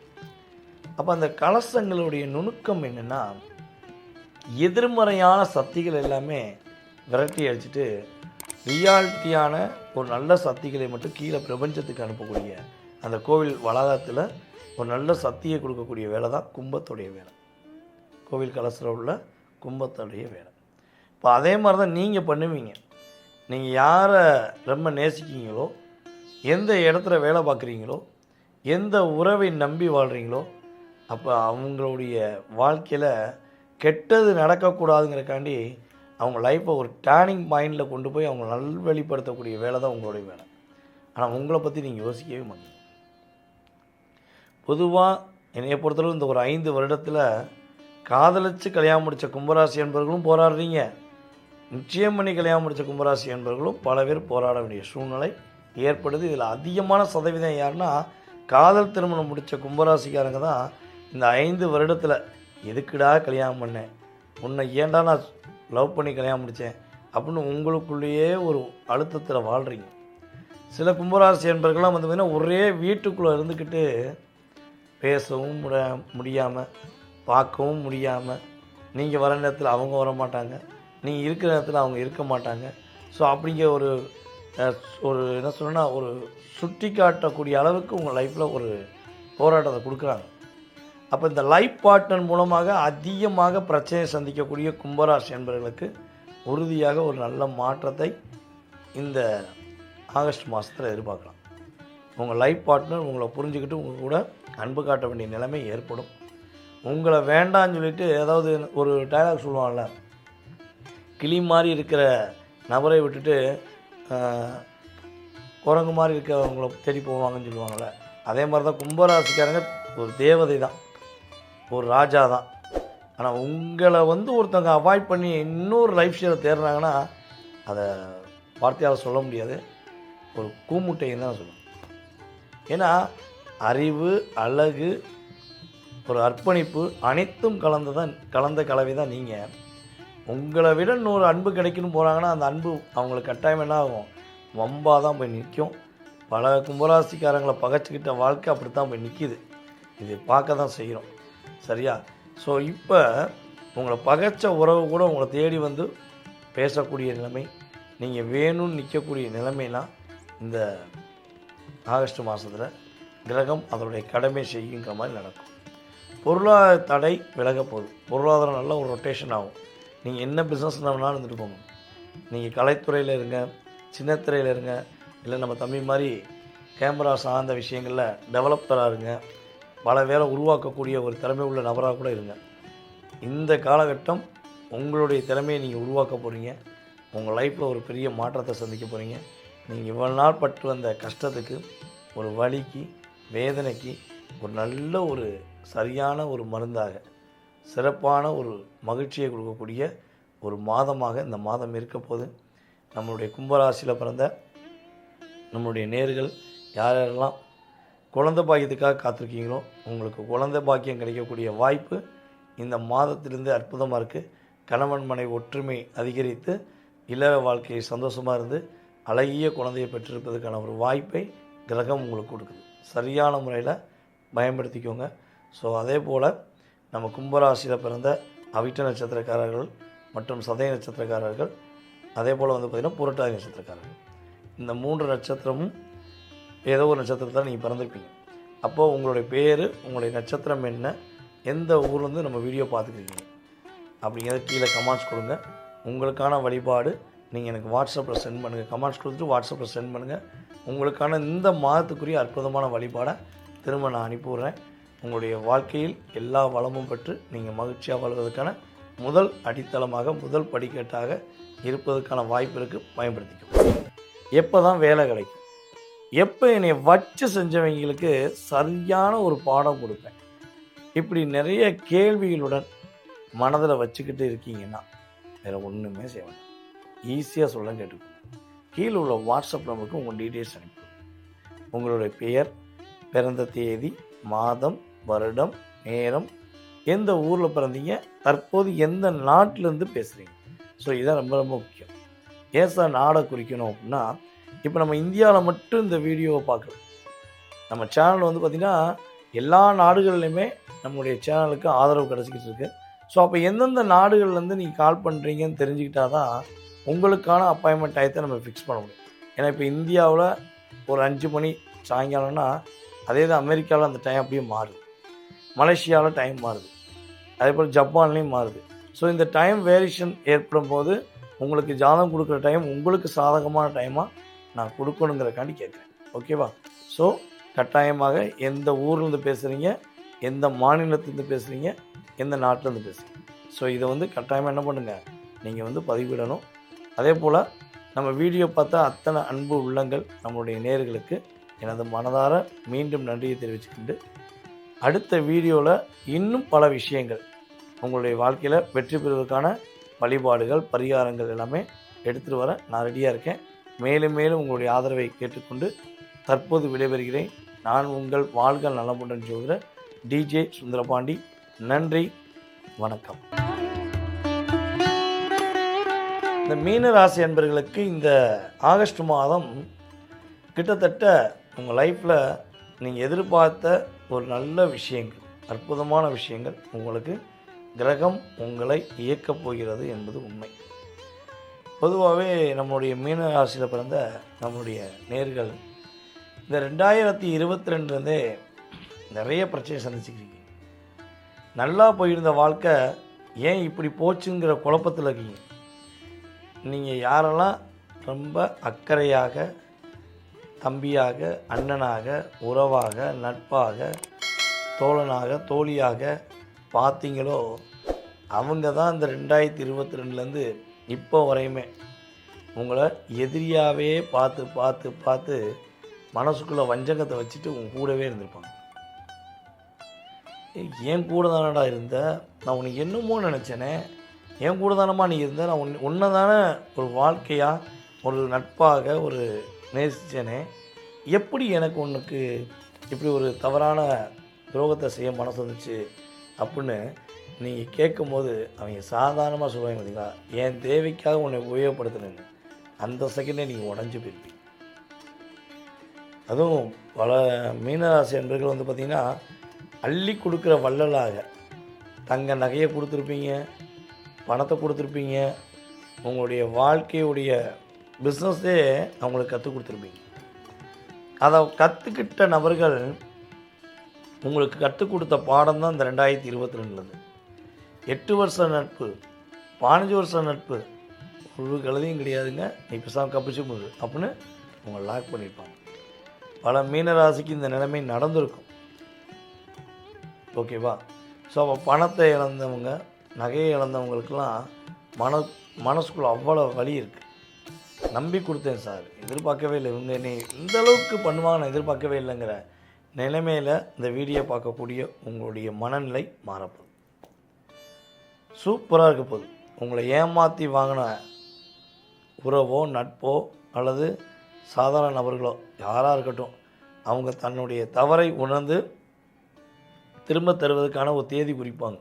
அப்போ அந்த கலசங்களுடைய நுணுக்கம் என்னென்னா, எதிர்மறையான சக்திகள் எல்லாமே விரட்டி அடிச்சுட்டு ரியாலிட்டியான ஒரு நல்ல சக்திகளை மட்டும் கீழே பிரபஞ்சத்துக்கு அனுப்பக்கூடிய அந்த கோவில் வளாகத்தில் ஒரு நல்ல சக்தியை கொடுக்கக்கூடிய வேலை தான் கும்பத்துடைய வேலை. கோவில் கலசத்தில் உள்ள கும்பத்துடைய வேலை. இப்போ அதே மாதிரி தான் நீங்கள் பண்ணுவீங்க. நீங்கள் யாரை ரொம்ப நேசிக்கிறீங்களோ, எந்த இடத்துல வேலை பார்க்குறீங்களோ, எந்த உறவை நம்பி வாழ்கிறீங்களோ, அப்போ அவங்களுடைய வாழ்க்கையில் கெட்டது நடக்கக்கூடாதுங்கிறக்காண்டி அவங்க லைஃப்பை ஒரு டேர்னிங் பாயிண்டில் கொண்டு போய் அவங்க நல்வழிப்படுத்தக்கூடிய வேலை தான் உங்களுடைய வேலை. ஆனால் உங்களை பற்றி நீங்கள் யோசிக்கவே மாட்டீங்க. பொதுவாக என்னைய பொறுத்தளவு இந்த ஒரு 5 வருடத்தில் காதலிச்சு கல்யாணம் முடித்த கும்பராசி என்பவர்களும் போராடுறீங்க, நிச்சயம் பண்ணி கல்யாணம் முடித்த கும்பராசி என்பவர்களும் பல பேர் போராட வேண்டிய சூழ்நிலை ஏற்படுது. இதில் அதிகமான சதவீதம் யாருன்னா காதல் திருமணம் முடித்த கும்பராசிக்காரங்க தான் இந்த 5 வருடத்தில் எதுக்குடா கல்யாணம் பண்ணேன், உன்னை ஏன்டா நான் லவ் பண்ணி கல்யாணம் முடித்தேன் அப்படின்னு உங்களுக்குள்ளேயே ஒரு அழுத்தத்தில் வாழ்கிறீங்க. சில கும்பராசி என்பவர்கள்லாம் பார்த்திங்கன்னா ஒரே வீட்டுக்குள்ளே இருந்துக்கிட்டு பேசவும் முடியாமல், பார்க்கவும் முடியாமல், நீங்கள் வர நேரத்தில் அவங்க வர மாட்டாங்க, நீங்கள் இருக்கிற நேரத்தில் அவங்க இருக்க மாட்டாங்க. ஸோ அப்படிங்கிற ஒரு என்ன சொல்லணும்னா ஒரு சுட்டி காட்டக்கூடிய அளவுக்கு உங்கள் லைஃப்பில் ஒரு போராட்டத்தை கொடுக்குறாங்க. அப்போ இந்த லைஃப் பார்ட்னர் மூலமாக அதிகமாக பிரச்சனையை சந்திக்கக்கூடிய கும்பராசி என்பவர்களுக்கு உறுதியாக ஒரு நல்ல மாற்றத்தை இந்த ஆகஸ்ட் மாதத்தில் எதிர்பார்க்கலாம். உங்கள் லைஃப் பார்ட்னர் உங்களை புரிஞ்சுக்கிட்டு உங்கள் கூட அன்பு காட்ட வேண்டிய நிலைமை ஏற்படும். உங்களை வேண்டான்னு சொல்லிட்டு ஏதாவது ஒரு டயலாக் சொல்லுவாங்கள்ல, கிளி மாதிரி இருக்கிற நபரை விட்டுட்டு குரங்கு மாதிரி இருக்கிறவங்கள தேடி போவாங்கன்னு சொல்லுவாங்கள்ல, அதே மாதிரி தான் கும்பராசிக்காரங்க ஒரு தேவதை தான், ஒரு ராஜா தான். ஆனால் உங்களை ஒருத்தவங்க அவாய்ட் பண்ணி இன்னொரு லைஃப் ஸ்டைலை தேடுறாங்கன்னா அதை வார்த்தையால் சொல்ல முடியாது, ஒரு கூமுட்டைன்னு தான் சொல்லணும். ஏன்னா அறிவு, அழகு, ஒரு அர்ப்பணிப்பு அனைத்தும் கலந்த கலவை தான் நீங்கள். உங்களை விட இன்னொரு அன்பு கிடைக்கணும் போகிறாங்கன்னா அந்த அன்பு அவங்களுக்கு கட்டாயம் என்ன ஆகும், வம்பாக தான் போய் நிற்கும். பல கும்பராசிக்காரங்களை பகைச்சிக்கிட்ட வாழ்க்கை அப்படி தான் போய் நிற்கிது. இது பார்க்க தான் செய்கிறோம், சரியா? ஸோ இப்போ உங்களை பகைச்ச உறவு கூட உங்களை தேடி பேசக்கூடிய நிலைமை, நீங்கள் வேணும்னு நிற்கக்கூடிய நிலைமைலாம் இந்த ஆகஸ்ட் மாதத்தில் கிரகம் அதனுடைய கடமை செய்யுங்கிற மாதிரி நடக்கும். பொருளாதார தடை விலக போகுது, பொருளாதாரம் நல்ல ஒரு ரொட்டேஷன் ஆகும். நீங்கள் என்ன பிஸ்னஸ் வேணாலும் இருந்துட்டு போங்க. நீங்கள் கலைத்துறையில் இருங்க, சின்னத்திரையில் இருங்க, இல்லை நம்ம தம்பி மாதிரி கேமரா சார்ந்த விஷயங்களில் டெவலப்பராக இருங்க, பல பேரை உருவாக்கக்கூடிய ஒரு திறமை உள்ள நபராக கூட இருங்க. இந்த காலகட்டம் உங்களுடைய திறமையை நீங்கள் உருவாக்க போகிறீங்க. உங்கள் லைஃப்பில் ஒரு பெரிய மாற்றத்தை சந்திக்க போகிறீங்க. நீங்கள் இவ்வளோ நாள் பட்டு வந்த கஷ்டத்துக்கு, ஒரு வலிக்கு, வேதனைக்கு ஒரு நல்ல ஒரு சரியான ஒரு மருந்தாக, சிறப்பான ஒரு மகிழ்ச்சியை கொடுக்கக்கூடிய ஒரு மாதமாக இந்த மாதம் இருக்க போது. நம்மளுடைய கும்பராசியில் பிறந்த நம்மளுடைய நேர்கள் யாரெல்லாம் குழந்தை பாக்கியத்துக்காக காத்திருக்கீங்களோ, உங்களுக்கு குழந்தை பாக்கியம் கிடைக்கக்கூடிய வாய்ப்பு இந்த மாதத்திலிருந்து அற்புதமாக இருக்குது. கணவன் மனைவி ஒற்றுமை அதிகரித்து இல்லற வாழ்க்கையை சந்தோஷமாக இருந்து அழகிய குழந்தையை பெற்றிருப்பதற்கான ஒரு வாய்ப்பை கிரகம் உங்களுக்கு கொடுக்குது. சரியான முறையில் பயன்படுத்திக்கோங்க. ஸோ அதே போல் நம்ம கும்பராசியில் பிறந்த அவிட்ட நட்சத்திரக்காரர்கள் மற்றும் சதய நட்சத்திரக்காரர்கள், அதே போல் வந்து பார்த்திங்கன்னா புரட்டாதி நட்சத்திரக்காரர்கள், இந்த 3 நட்சத்திரமும் ஏதோ ஒரு நட்சத்திரத்தில் நீங்கள் பிறந்திருப்பீங்க. அப்போது உங்களுடைய பேர், உங்களுடைய நட்சத்திரம் என்ன, எந்த ஊர்லேருந்து நம்ம வீடியோ பார்த்துக்கிறீங்க அப்படிங்கிறத கீழே கமெண்ட்ஸ் கொடுங்க. உங்களுக்கான வழிபாடு நீங்கள் எனக்கு வாட்ஸ்அப்பில் சென்ட் பண்ணுங்கள். கமெண்ட்ஸ் கொடுத்துட்டு வாட்ஸ்அப்பில் சென்ட் பண்ணுங்கள். உங்களுக்கான இந்த மாதத்துக்குரிய அற்புதமான வழிபாடை திரும்ப நான் அனுப்பிவிட்றேன். உங்களுடைய வாழ்க்கையில் எல்லா வளமும் பெற்று நீங்கள் மகிழ்ச்சியாக வாழ்வதற்கான முதல் அடித்தளமாக, முதல் படிக்கட்டாக இருப்பதற்கான வாய்ப்பு இருக்குது. பயன்படுத்திக்கணும். எப்போ தான் வேலை கிடைக்கும், எப்போ என்னை வச்சு செஞ்சவங்களுக்கு சரியான ஒரு பாடம் கொடுப்பேன், இப்படி நிறைய கேள்விகளுடன் மனதில் வச்சுக்கிட்டு இருக்கீங்கன்னா வேறு ஒன்றுமே செய்ய வேண்டாம். ஈஸியாக சொல்ல கேட்டுக்கோங்க. கீழே உள்ள வாட்ஸ்அப் நம்பருக்கு உங்கள் டீட்டெயில்ஸ் அனுப்பி, உங்களுடைய பெயர், பிறந்த தேதி, மாதம், வருடம், நேரம், எந்த ஊரில் பிறந்தீங்க, தற்போது எந்த நாட்டிலேருந்து பேசுகிறீங்க. ஸோ இதான் ரொம்ப ரொம்ப முக்கியம். ஏன் சார் நாடை குறிக்கணும் அப்படின்னா, இப்போ நம்ம இந்தியாவில் மட்டும் இந்த வீடியோவை பார்க்கலாம். நம்ம சேனல் வந்து பார்த்திங்கன்னா எல்லா நாடுகள்லையுமே நம்முடைய சேனலுக்கு ஆதரவு கிடச்சிக்கிட்டு இருக்குது. ஸோ அப்போ எந்தெந்த நாடுகள்லேருந்து நீங்கள் கால் பண்ணுறீங்கன்னு தெரிஞ்சுக்கிட்டா தான் உங்களுக்கான அப்பாயின்மெண்ட் டயத்தை நம்ம ஃபிக்ஸ் பண்ண முடியும். ஏன்னா இப்போ இந்தியாவில் ஒரு 5 மணி சாயங்காலம்னா, அதே தான் அமெரிக்காவில் அந்த டைம் அப்படியே மாறுது, மலேசியாவில் டைம் மாறுது, அதே போல் ஜப்பான்லேயும் மாறுது. ஸோ இந்த டைம் வேரியேஷன் ஏற்படும் போது உங்களுக்கு ஜாதகம் கொடுக்குற டைம் உங்களுக்கு சாதகமான டைமாக நான் கொடுக்கணுங்கிறக்காண்டி கேட்குறேன். ஓகேவா? ஸோ கட்டாயமாக எந்த ஊர்லேருந்து பேசுகிறீங்க, எந்த மாநிலத்துலேருந்து பேசுகிறீங்க, எந்த நாட்டிலேருந்து பேசுகிறீங்க, ஸோ இதை வந்து கட்டாயமாக என்ன பண்ணுங்கள், நீங்கள் வந்து பதிவிடணும். அதே போல் நம்ம வீடியோ பார்த்தா அத்தனை அன்பு உள்ளங்கள் நம்மளுடைய நேயர்களுக்கு எனது மனதார மீண்டும் நன்றியை தெரிவிச்சுக்கிட்டு, அடுத்த வீடியோவில் இன்னும் பல விஷயங்கள் உங்களுடைய வாழ்க்கையில் வெற்றி பெறுவதற்கான வழிபாடுகள், பரிகாரங்கள் எல்லாமே எடுத்துகிட்டு வர நான் ரெடியாக இருக்கேன். மேலும் மேலும் உங்களுடைய ஆதரவை கேட்டுக்கொண்டு தற்போது விடைபெறுகிறேன். நான் உங்கள் வாழ்க நலமுடன் சொல்கிற டிஜே சுந்தரபாண்டி. நன்றி, வணக்கம். இந்த மீனராசி அன்பர்களுக்கு இந்த ஆகஸ்ட் மாதம் கிட்டத்தட்ட உங்கள் லைஃப்பில் நீங்கள் எதிர்பார்த்த ஒரு நல்ல விஷயங்கள், அற்புதமான விஷயங்கள் உங்களுக்கு கிரகம் உங்களை இயக்கப் போகிறது என்பது உண்மை. பொதுவாகவே நம்முடைய மீனராசியில் பிறந்த நம்முடைய நேர்கள் இந்த 2022 நிறைய பிரச்சனை சந்திச்சுக்கிறீங்க. நல்லா போயிருந்த வாழ்க்கை ஏன் இப்படி போச்சுங்கிற குழப்பத்தில் இருக்கீங்க. நீங்கள் யாரெல்லாம் ரொம்ப அக்கறையாக, தம்பியாக, அண்ணனாக, உறவாக, நட்பாக, தோழனாக, தோழியாக பார்த்தீங்களோ அவங்க தான் இந்த 2022 இப்போ வரையுமே உங்களை எதிரியாகவே பார்த்து பார்த்து பார்த்து மனசுக்குள்ளே வஞ்சகத்தை வச்சுட்டு உங்கள் கூடவே இருந்திருப்பாங்க. என் கூட தானடா இருந்த, நான் உனக்கு என்னமோ நினச்சேனே, என் கூட தானம்மா நீ இருந்த, நான் உன்னை தானே ஒரு வாழ்க்கையாக, ஒரு நட்பாக ஒரு நேசித்தேனே, எப்படி எனக்கு உனக்கு இப்படி ஒரு தவறான துரோகத்தை செய்ய மனசு வந்துச்சு அப்படின்னு நீங்கள் கேட்கும்போது அவங்க சாதாரணமாக சொல்லுவாங்க பார்த்தீங்களா, என் தேவைக்காக உன்னை உபயோகப்படுத்தினேன்னு. அந்த செகண்டே நீங்கள் உடஞ்சி போயிருப்பீங்க. அதுவும் பல மீனராசி என்பர்கள் வந்து பார்த்திங்கன்னா அள்ளி கொடுக்குற வள்ளலாக தங்க நகையை கொடுத்துருப்பீங்க, பணத்தை கொடுத்துருப்பீங்க, உங்களுடைய வாழ்க்கையுடைய பிஸ்னஸே அவங்களுக்கு கற்றுக் கொடுத்துருப்பீங்க. அதை கற்றுக்கிட்ட நபர்கள் உங்களுக்கு கற்றுக் கொடுத்த பாடம் தான் இந்த 2022 8 வருஷம் நட்பு, 15 வருஷம் நட்பு, ஒரு கழுதையும் கிடையாதுங்க, நீ பேசாமல் கப்பிச்சு முழு அப்படின்னு உங்களை லாக் பண்ணியிருப்பாங்க. பல மீனராசிக்கு இந்த நிலைமை நடந்திருக்கும். ஓகேவா? ஸோ அப்போ பணத்தை இழந்தவங்க, நகையை இழந்தவங்களுக்கெல்லாம் மனசுக்குள்ளே அவ்வளோ வலி இருக்குது. நம்பி கொடுத்தேன் சார், எதிர்பார்க்கவே இல்லை, இவங்க என்னை இந்த அளவுக்கு பண்ணுவாங்க நான் எதிர்பார்க்கவே இல்லைங்கிற நிலைமையில் இந்த வீடியோ பார்க்கக்கூடிய உங்களுடைய மனநிலை மாறப்போகுது. சூப்பராக இருக்க போகுது. உங்களை ஏமாற்றி வாங்கின உறவோ நட்போ அல்லது சாதாரண நபர்களோ யாராக இருக்கட்டும், அவங்க தன்னுடைய தவறை உணர்ந்து திரும்ப தருவதற்கான ஒரு தேதி குறிப்பாங்க.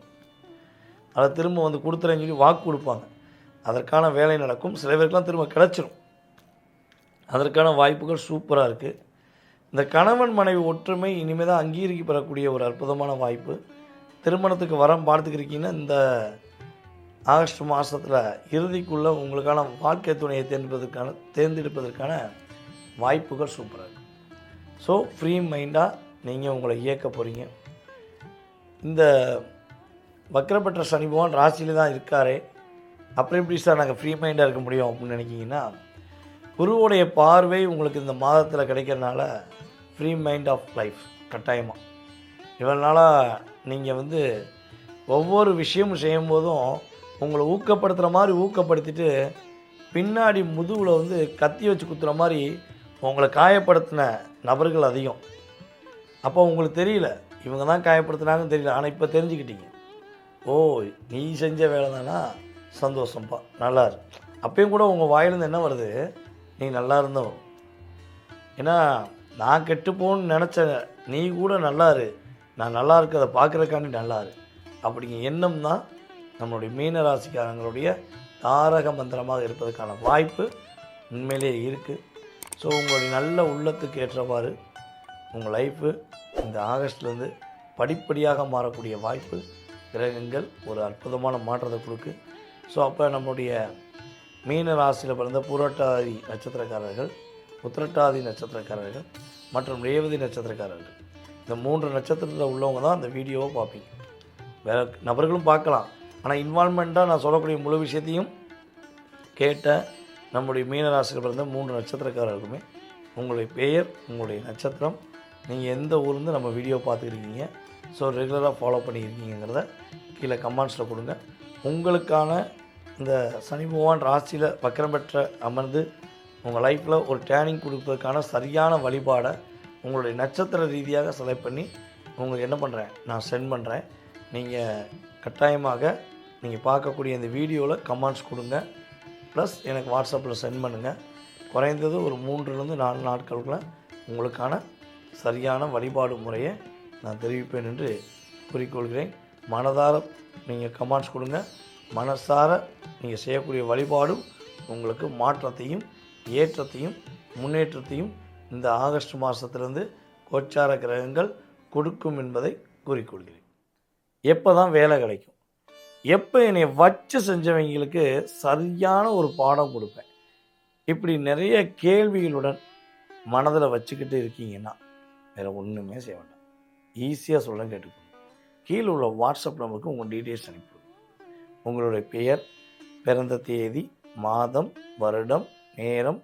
அதை திரும்ப வந்து கொடுத்துறேன்னு சொல்லி வாக்கு கொடுப்பாங்க. அதற்கான வேலை நடக்கும். சில பேருக்குலாம் திரும்ப கிடச்சிரும். அதற்கான வாய்ப்புகள் சூப்பராக இருக்குது. இந்த கணவன் மனைவி ஒற்றுமை இனிமேல் தான் அங்கீகரிக்கப்படக்கூடிய ஒரு அற்புதமான வாய்ப்பு. திருமணத்துக்கு வரம் பார்த்துக்கிருக்கீங்கன்னா இந்த ஆகஸ்ட் மாதத்தில் இறுதிக்குள்ளே உங்களுக்கான வாழ்க்கை துணையை தேர்ந்தெடுப்பதற்கான வாய்ப்புகள் சூப்பராக இருக்குது. ஸோ ஃப்ரீ மைண்டாக நீங்கள் உங்களை இயக்க போகிறீங்க. இந்த வக்ரப்பெற்ற சனி பகவான் ராசியில தான் இருக்காரே, அப்புறம் எப்படி சார் நாங்கள் ஃப்ரீ மைண்டாக இருக்க முடியும் அப்படின்னு நினைக்கிங்கன்னா, குருவோடைய பார்வை உங்களுக்கு இந்த மாதத்தில் கிடைக்கிறதுனால ஃப்ரீ மைண்ட் ஆஃப் லைஃப் கட்டாயமாக. இவ்வளோ நாளாக நீங்கள் வந்து ஒவ்வொரு விஷயமும் செய்யும்போதும் உங்களை ஊக்கப்படுத்துகிற மாதிரி ஊக்கப்படுத்திட்டு பின்னாடி முதுகில் வந்து கத்தி வச்சு குத்துற மாதிரி உங்களை காயப்படுத்தின நபர்கள் அதிகம். அப்போ உங்களுக்கு தெரியல, இவங்க தான் காயப்படுத்தினாங்கன்னு தெரியல. ஆனால் இப்போ தெரிஞ்சுக்கிட்டீங்க, ஓ நீ செஞ்ச வேலை தானா, சந்தோஷம்ப்பா, நல்லா இருக்கு. அப்பயும் கூட உங்கள் வாயிலேருந்து என்ன வருது, நீ நல்லா இருந்த வரும். ஏன்னா நான் கெட்டுப்போன்னு நினச்ச நீ கூட நல்லாரு, நான் நல்லா இருக்கிறத பார்க்குறக்காண்டி நல்லாரு அப்படிங்கிற எண்ணம் தான் நம்மளுடைய மீன ராசிக்காரங்களுடைய தாரக மந்திரமாக இருப்பதற்கான வாய்ப்பு உண்மையிலே இருக்குது. ஸோ உங்களுடைய நல்ல உள்ளத்துக்கு ஏற்றவாறு உங்கள் லைஃபு இந்த ஆகஸ்ட்லேருந்து படிப்படியாக மாறக்கூடிய வாய்ப்பு கிரகங்கள் ஒரு அற்புதமான மாற்றத்தை கொடுக்கு. ஸோ அப்போ நம்முடைய மீன ராசியில் பிறந்த பூரட்டாதி நட்சத்திரக்காரர்கள், உத்திரட்டாதி நட்சத்திரக்காரர்கள் மற்றும் ரேவதி நட்சத்திரக்காரர்கள், இந்த 3 நட்சத்திரத்தில் உள்ளவங்க தான் அந்த வீடியோவை பார்ப்பீங்க. வேறு நபர்களும் பார்க்கலாம். ஆனால் இன்வால்மெண்ட்டாக நான் சொல்லக்கூடிய முழு விஷயத்தையும் கேட்ட நம்முடைய மீனராசியில் பிறந்த 3 நட்சத்திரக்காரர்களுமே உங்களுடைய பெயர், உங்களுடைய நட்சத்திரம், நீங்கள் எந்த ஊர்லேருந்து நம்ம வீடியோ பார்த்துருக்கீங்க, ஸோ ரெகுலராக ஃபாலோ பண்ணியிருக்கீங்கிறத கீழே கமெண்ட்ஸில் கொடுங்க. உங்களுக்கான இந்த சனி பகவான் ராசியில் வக்ரம் பெற்ற அமர்ந்து உங்கள் லைஃப்பில் ஒரு டேர்னிங் கொடுப்பதற்கான சரியான வழிபாடை உங்களுடைய நட்சத்திர ரீதியாக செலக்ட் பண்ணி உங்களுக்கு என்ன பண்ணுறேன், நான் சென்ட் பண்ணுறேன். நீங்கள் கட்டாயமாக நீங்கள் பார்க்கக்கூடிய இந்த வீடியோவில் கமெண்ட்ஸ் கொடுங்க. ப்ளஸ் எனக்கு வாட்ஸ்அப்பில் சென்ட் பண்ணுங்கள். குறைந்தது ஒரு 3-4 நாட்களுக்குள்ள உங்களுக்கான சரியான வழிபாடு முறையை நான் தெரிவிப்பேன் என்று கூறிக்கொள்கிறேன். மனதார நீங்கள் கமெண்ட்ஸ் கொடுங்க. மனசார நீங்கள் செய்யக்கூடிய வழிபாடும் உங்களுக்கு மாற்றத்தையும் ஏற்றத்தையும் முன்னேற்றத்தையும் இந்த ஆகஸ்ட் மாதத்துலேருந்து கோச்சார கிரகங்கள் கொடுக்கும் என்பதை கூறிக்கொள்கிறேன். எப்போ தான் வேலை கிடைக்கும், எப்போ என்னை வச்சு செஞ்சவங்களுக்கு சரியான ஒரு பாடம் கொடுப்பேன், இப்படி நிறைய கேள்விகளுடன் மனதில் வச்சுக்கிட்டு இருக்கீங்கன்னா வேறு ஒன்றுமே செய்ய வேண்டாம். ஈஸியாக சொல்ல கேட்டுக்கணும். கீழே உள்ள வாட்ஸ்அப் நம்பருக்கு உங்கள் டீட்டெயில்ஸ் அனுப்பிவிடுங்க. உங்களுடைய பெயர், பிறந்த தேதி, மாதம், வருடம், நேரம்,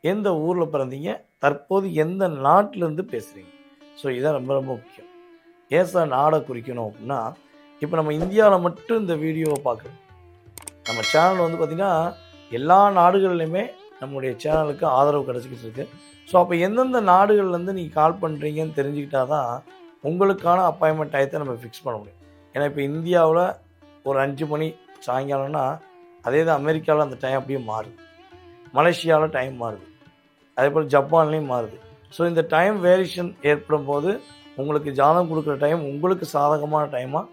எந்த ஊரில் பிறந்தீங்க, தற்போது எந்த நாட்டிலேருந்து பேசுகிறீங்க. ஸோ இதான் ரொம்ப ரொம்ப முக்கியம். ஏன் சார் நாடை குறிக்கணும் அப்படின்னா, இப்போ நம்ம இந்தியாவில் மட்டும் இந்த வீடியோவை பார்க்குறோம். நம்ம சேனல் வந்து பார்த்திங்கன்னா எல்லா நாடுகள்லையுமே நம்முடைய சேனலுக்கு ஆதரவு கிடச்சிக்கிட்டு இருக்குது. ஸோ அப்போ எந்தெந்த நாடுகள்லேருந்து நீங்கள் கால் பண்ணுறீங்கன்னு தெரிஞ்சுக்கிட்டா தான் உங்களுக்கான அப்பாயின்மெண்ட் டயத்தை நம்ம ஃபிக்ஸ் பண்ண முடியும். ஏன்னா இப்போ இந்தியாவில் ஒரு 5 மணி சாயங்காலம்னா அதே தான் அமெரிக்காவில் அந்த டைம் அப்படியே மாறுது, மலேசியாவில் டைம் மாறுது, அதே போல் ஜப்பான்லேயும் மாறுது. ஸோ இந்த டைம் வேரியேஷன் ஏற்படும் போது உங்களுக்கு ஜாதகம் கொடுக்குற டைம் உங்களுக்கு சாதகமான டைமாக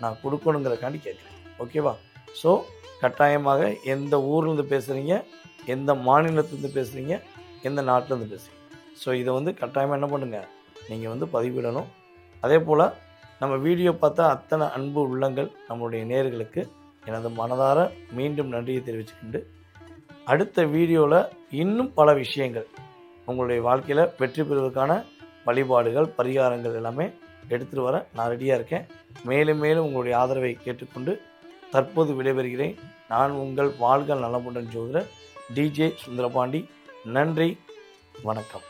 நான் கொடுக்கணுங்கிறக்காண்டி கேட்குறேன். ஓகேவா? ஸோ கட்டாயமாக எந்த ஊர்லேருந்து பேசுகிறீங்க, எந்த மாநிலத்துலேருந்து பேசுகிறீங்க, எந்த நாட்டிலேருந்து பேசுகிறீங்க, ஸோ இதை வந்து கட்டாயமாக என்ன பண்ணுங்கள், நீங்கள் வந்து பதிவிடணும். அதே போல் நம்ம வீடியோ பார்த்தா அத்தனை அன்பு உள்ளங்கள் நம்மளுடைய நேயர்களுக்கு எனது மனதார மீண்டும் நன்றியை தெரிவிச்சுக்கிண்டு, அடுத்த வீடியோவில் இன்னும் பல விஷயங்கள் உங்களுடைய வாழ்க்கையில் வெற்றி பெறுவதற்கான வழிபாடுகள், பரிகாரங்கள் எல்லாமே எடுத்துகிட்டு வர நான் ரெடியாக இருக்கேன். மேலும் மேலும் உங்களுடைய ஆதரவை கேட்டுக்கொண்டு தற்போது விடைபெறுகிறேன். நான் உங்கள் வாழ்க நலமுடன் ஜோதிடர் DJ சுந்தரபாண்டி. நன்றி, வணக்கம்.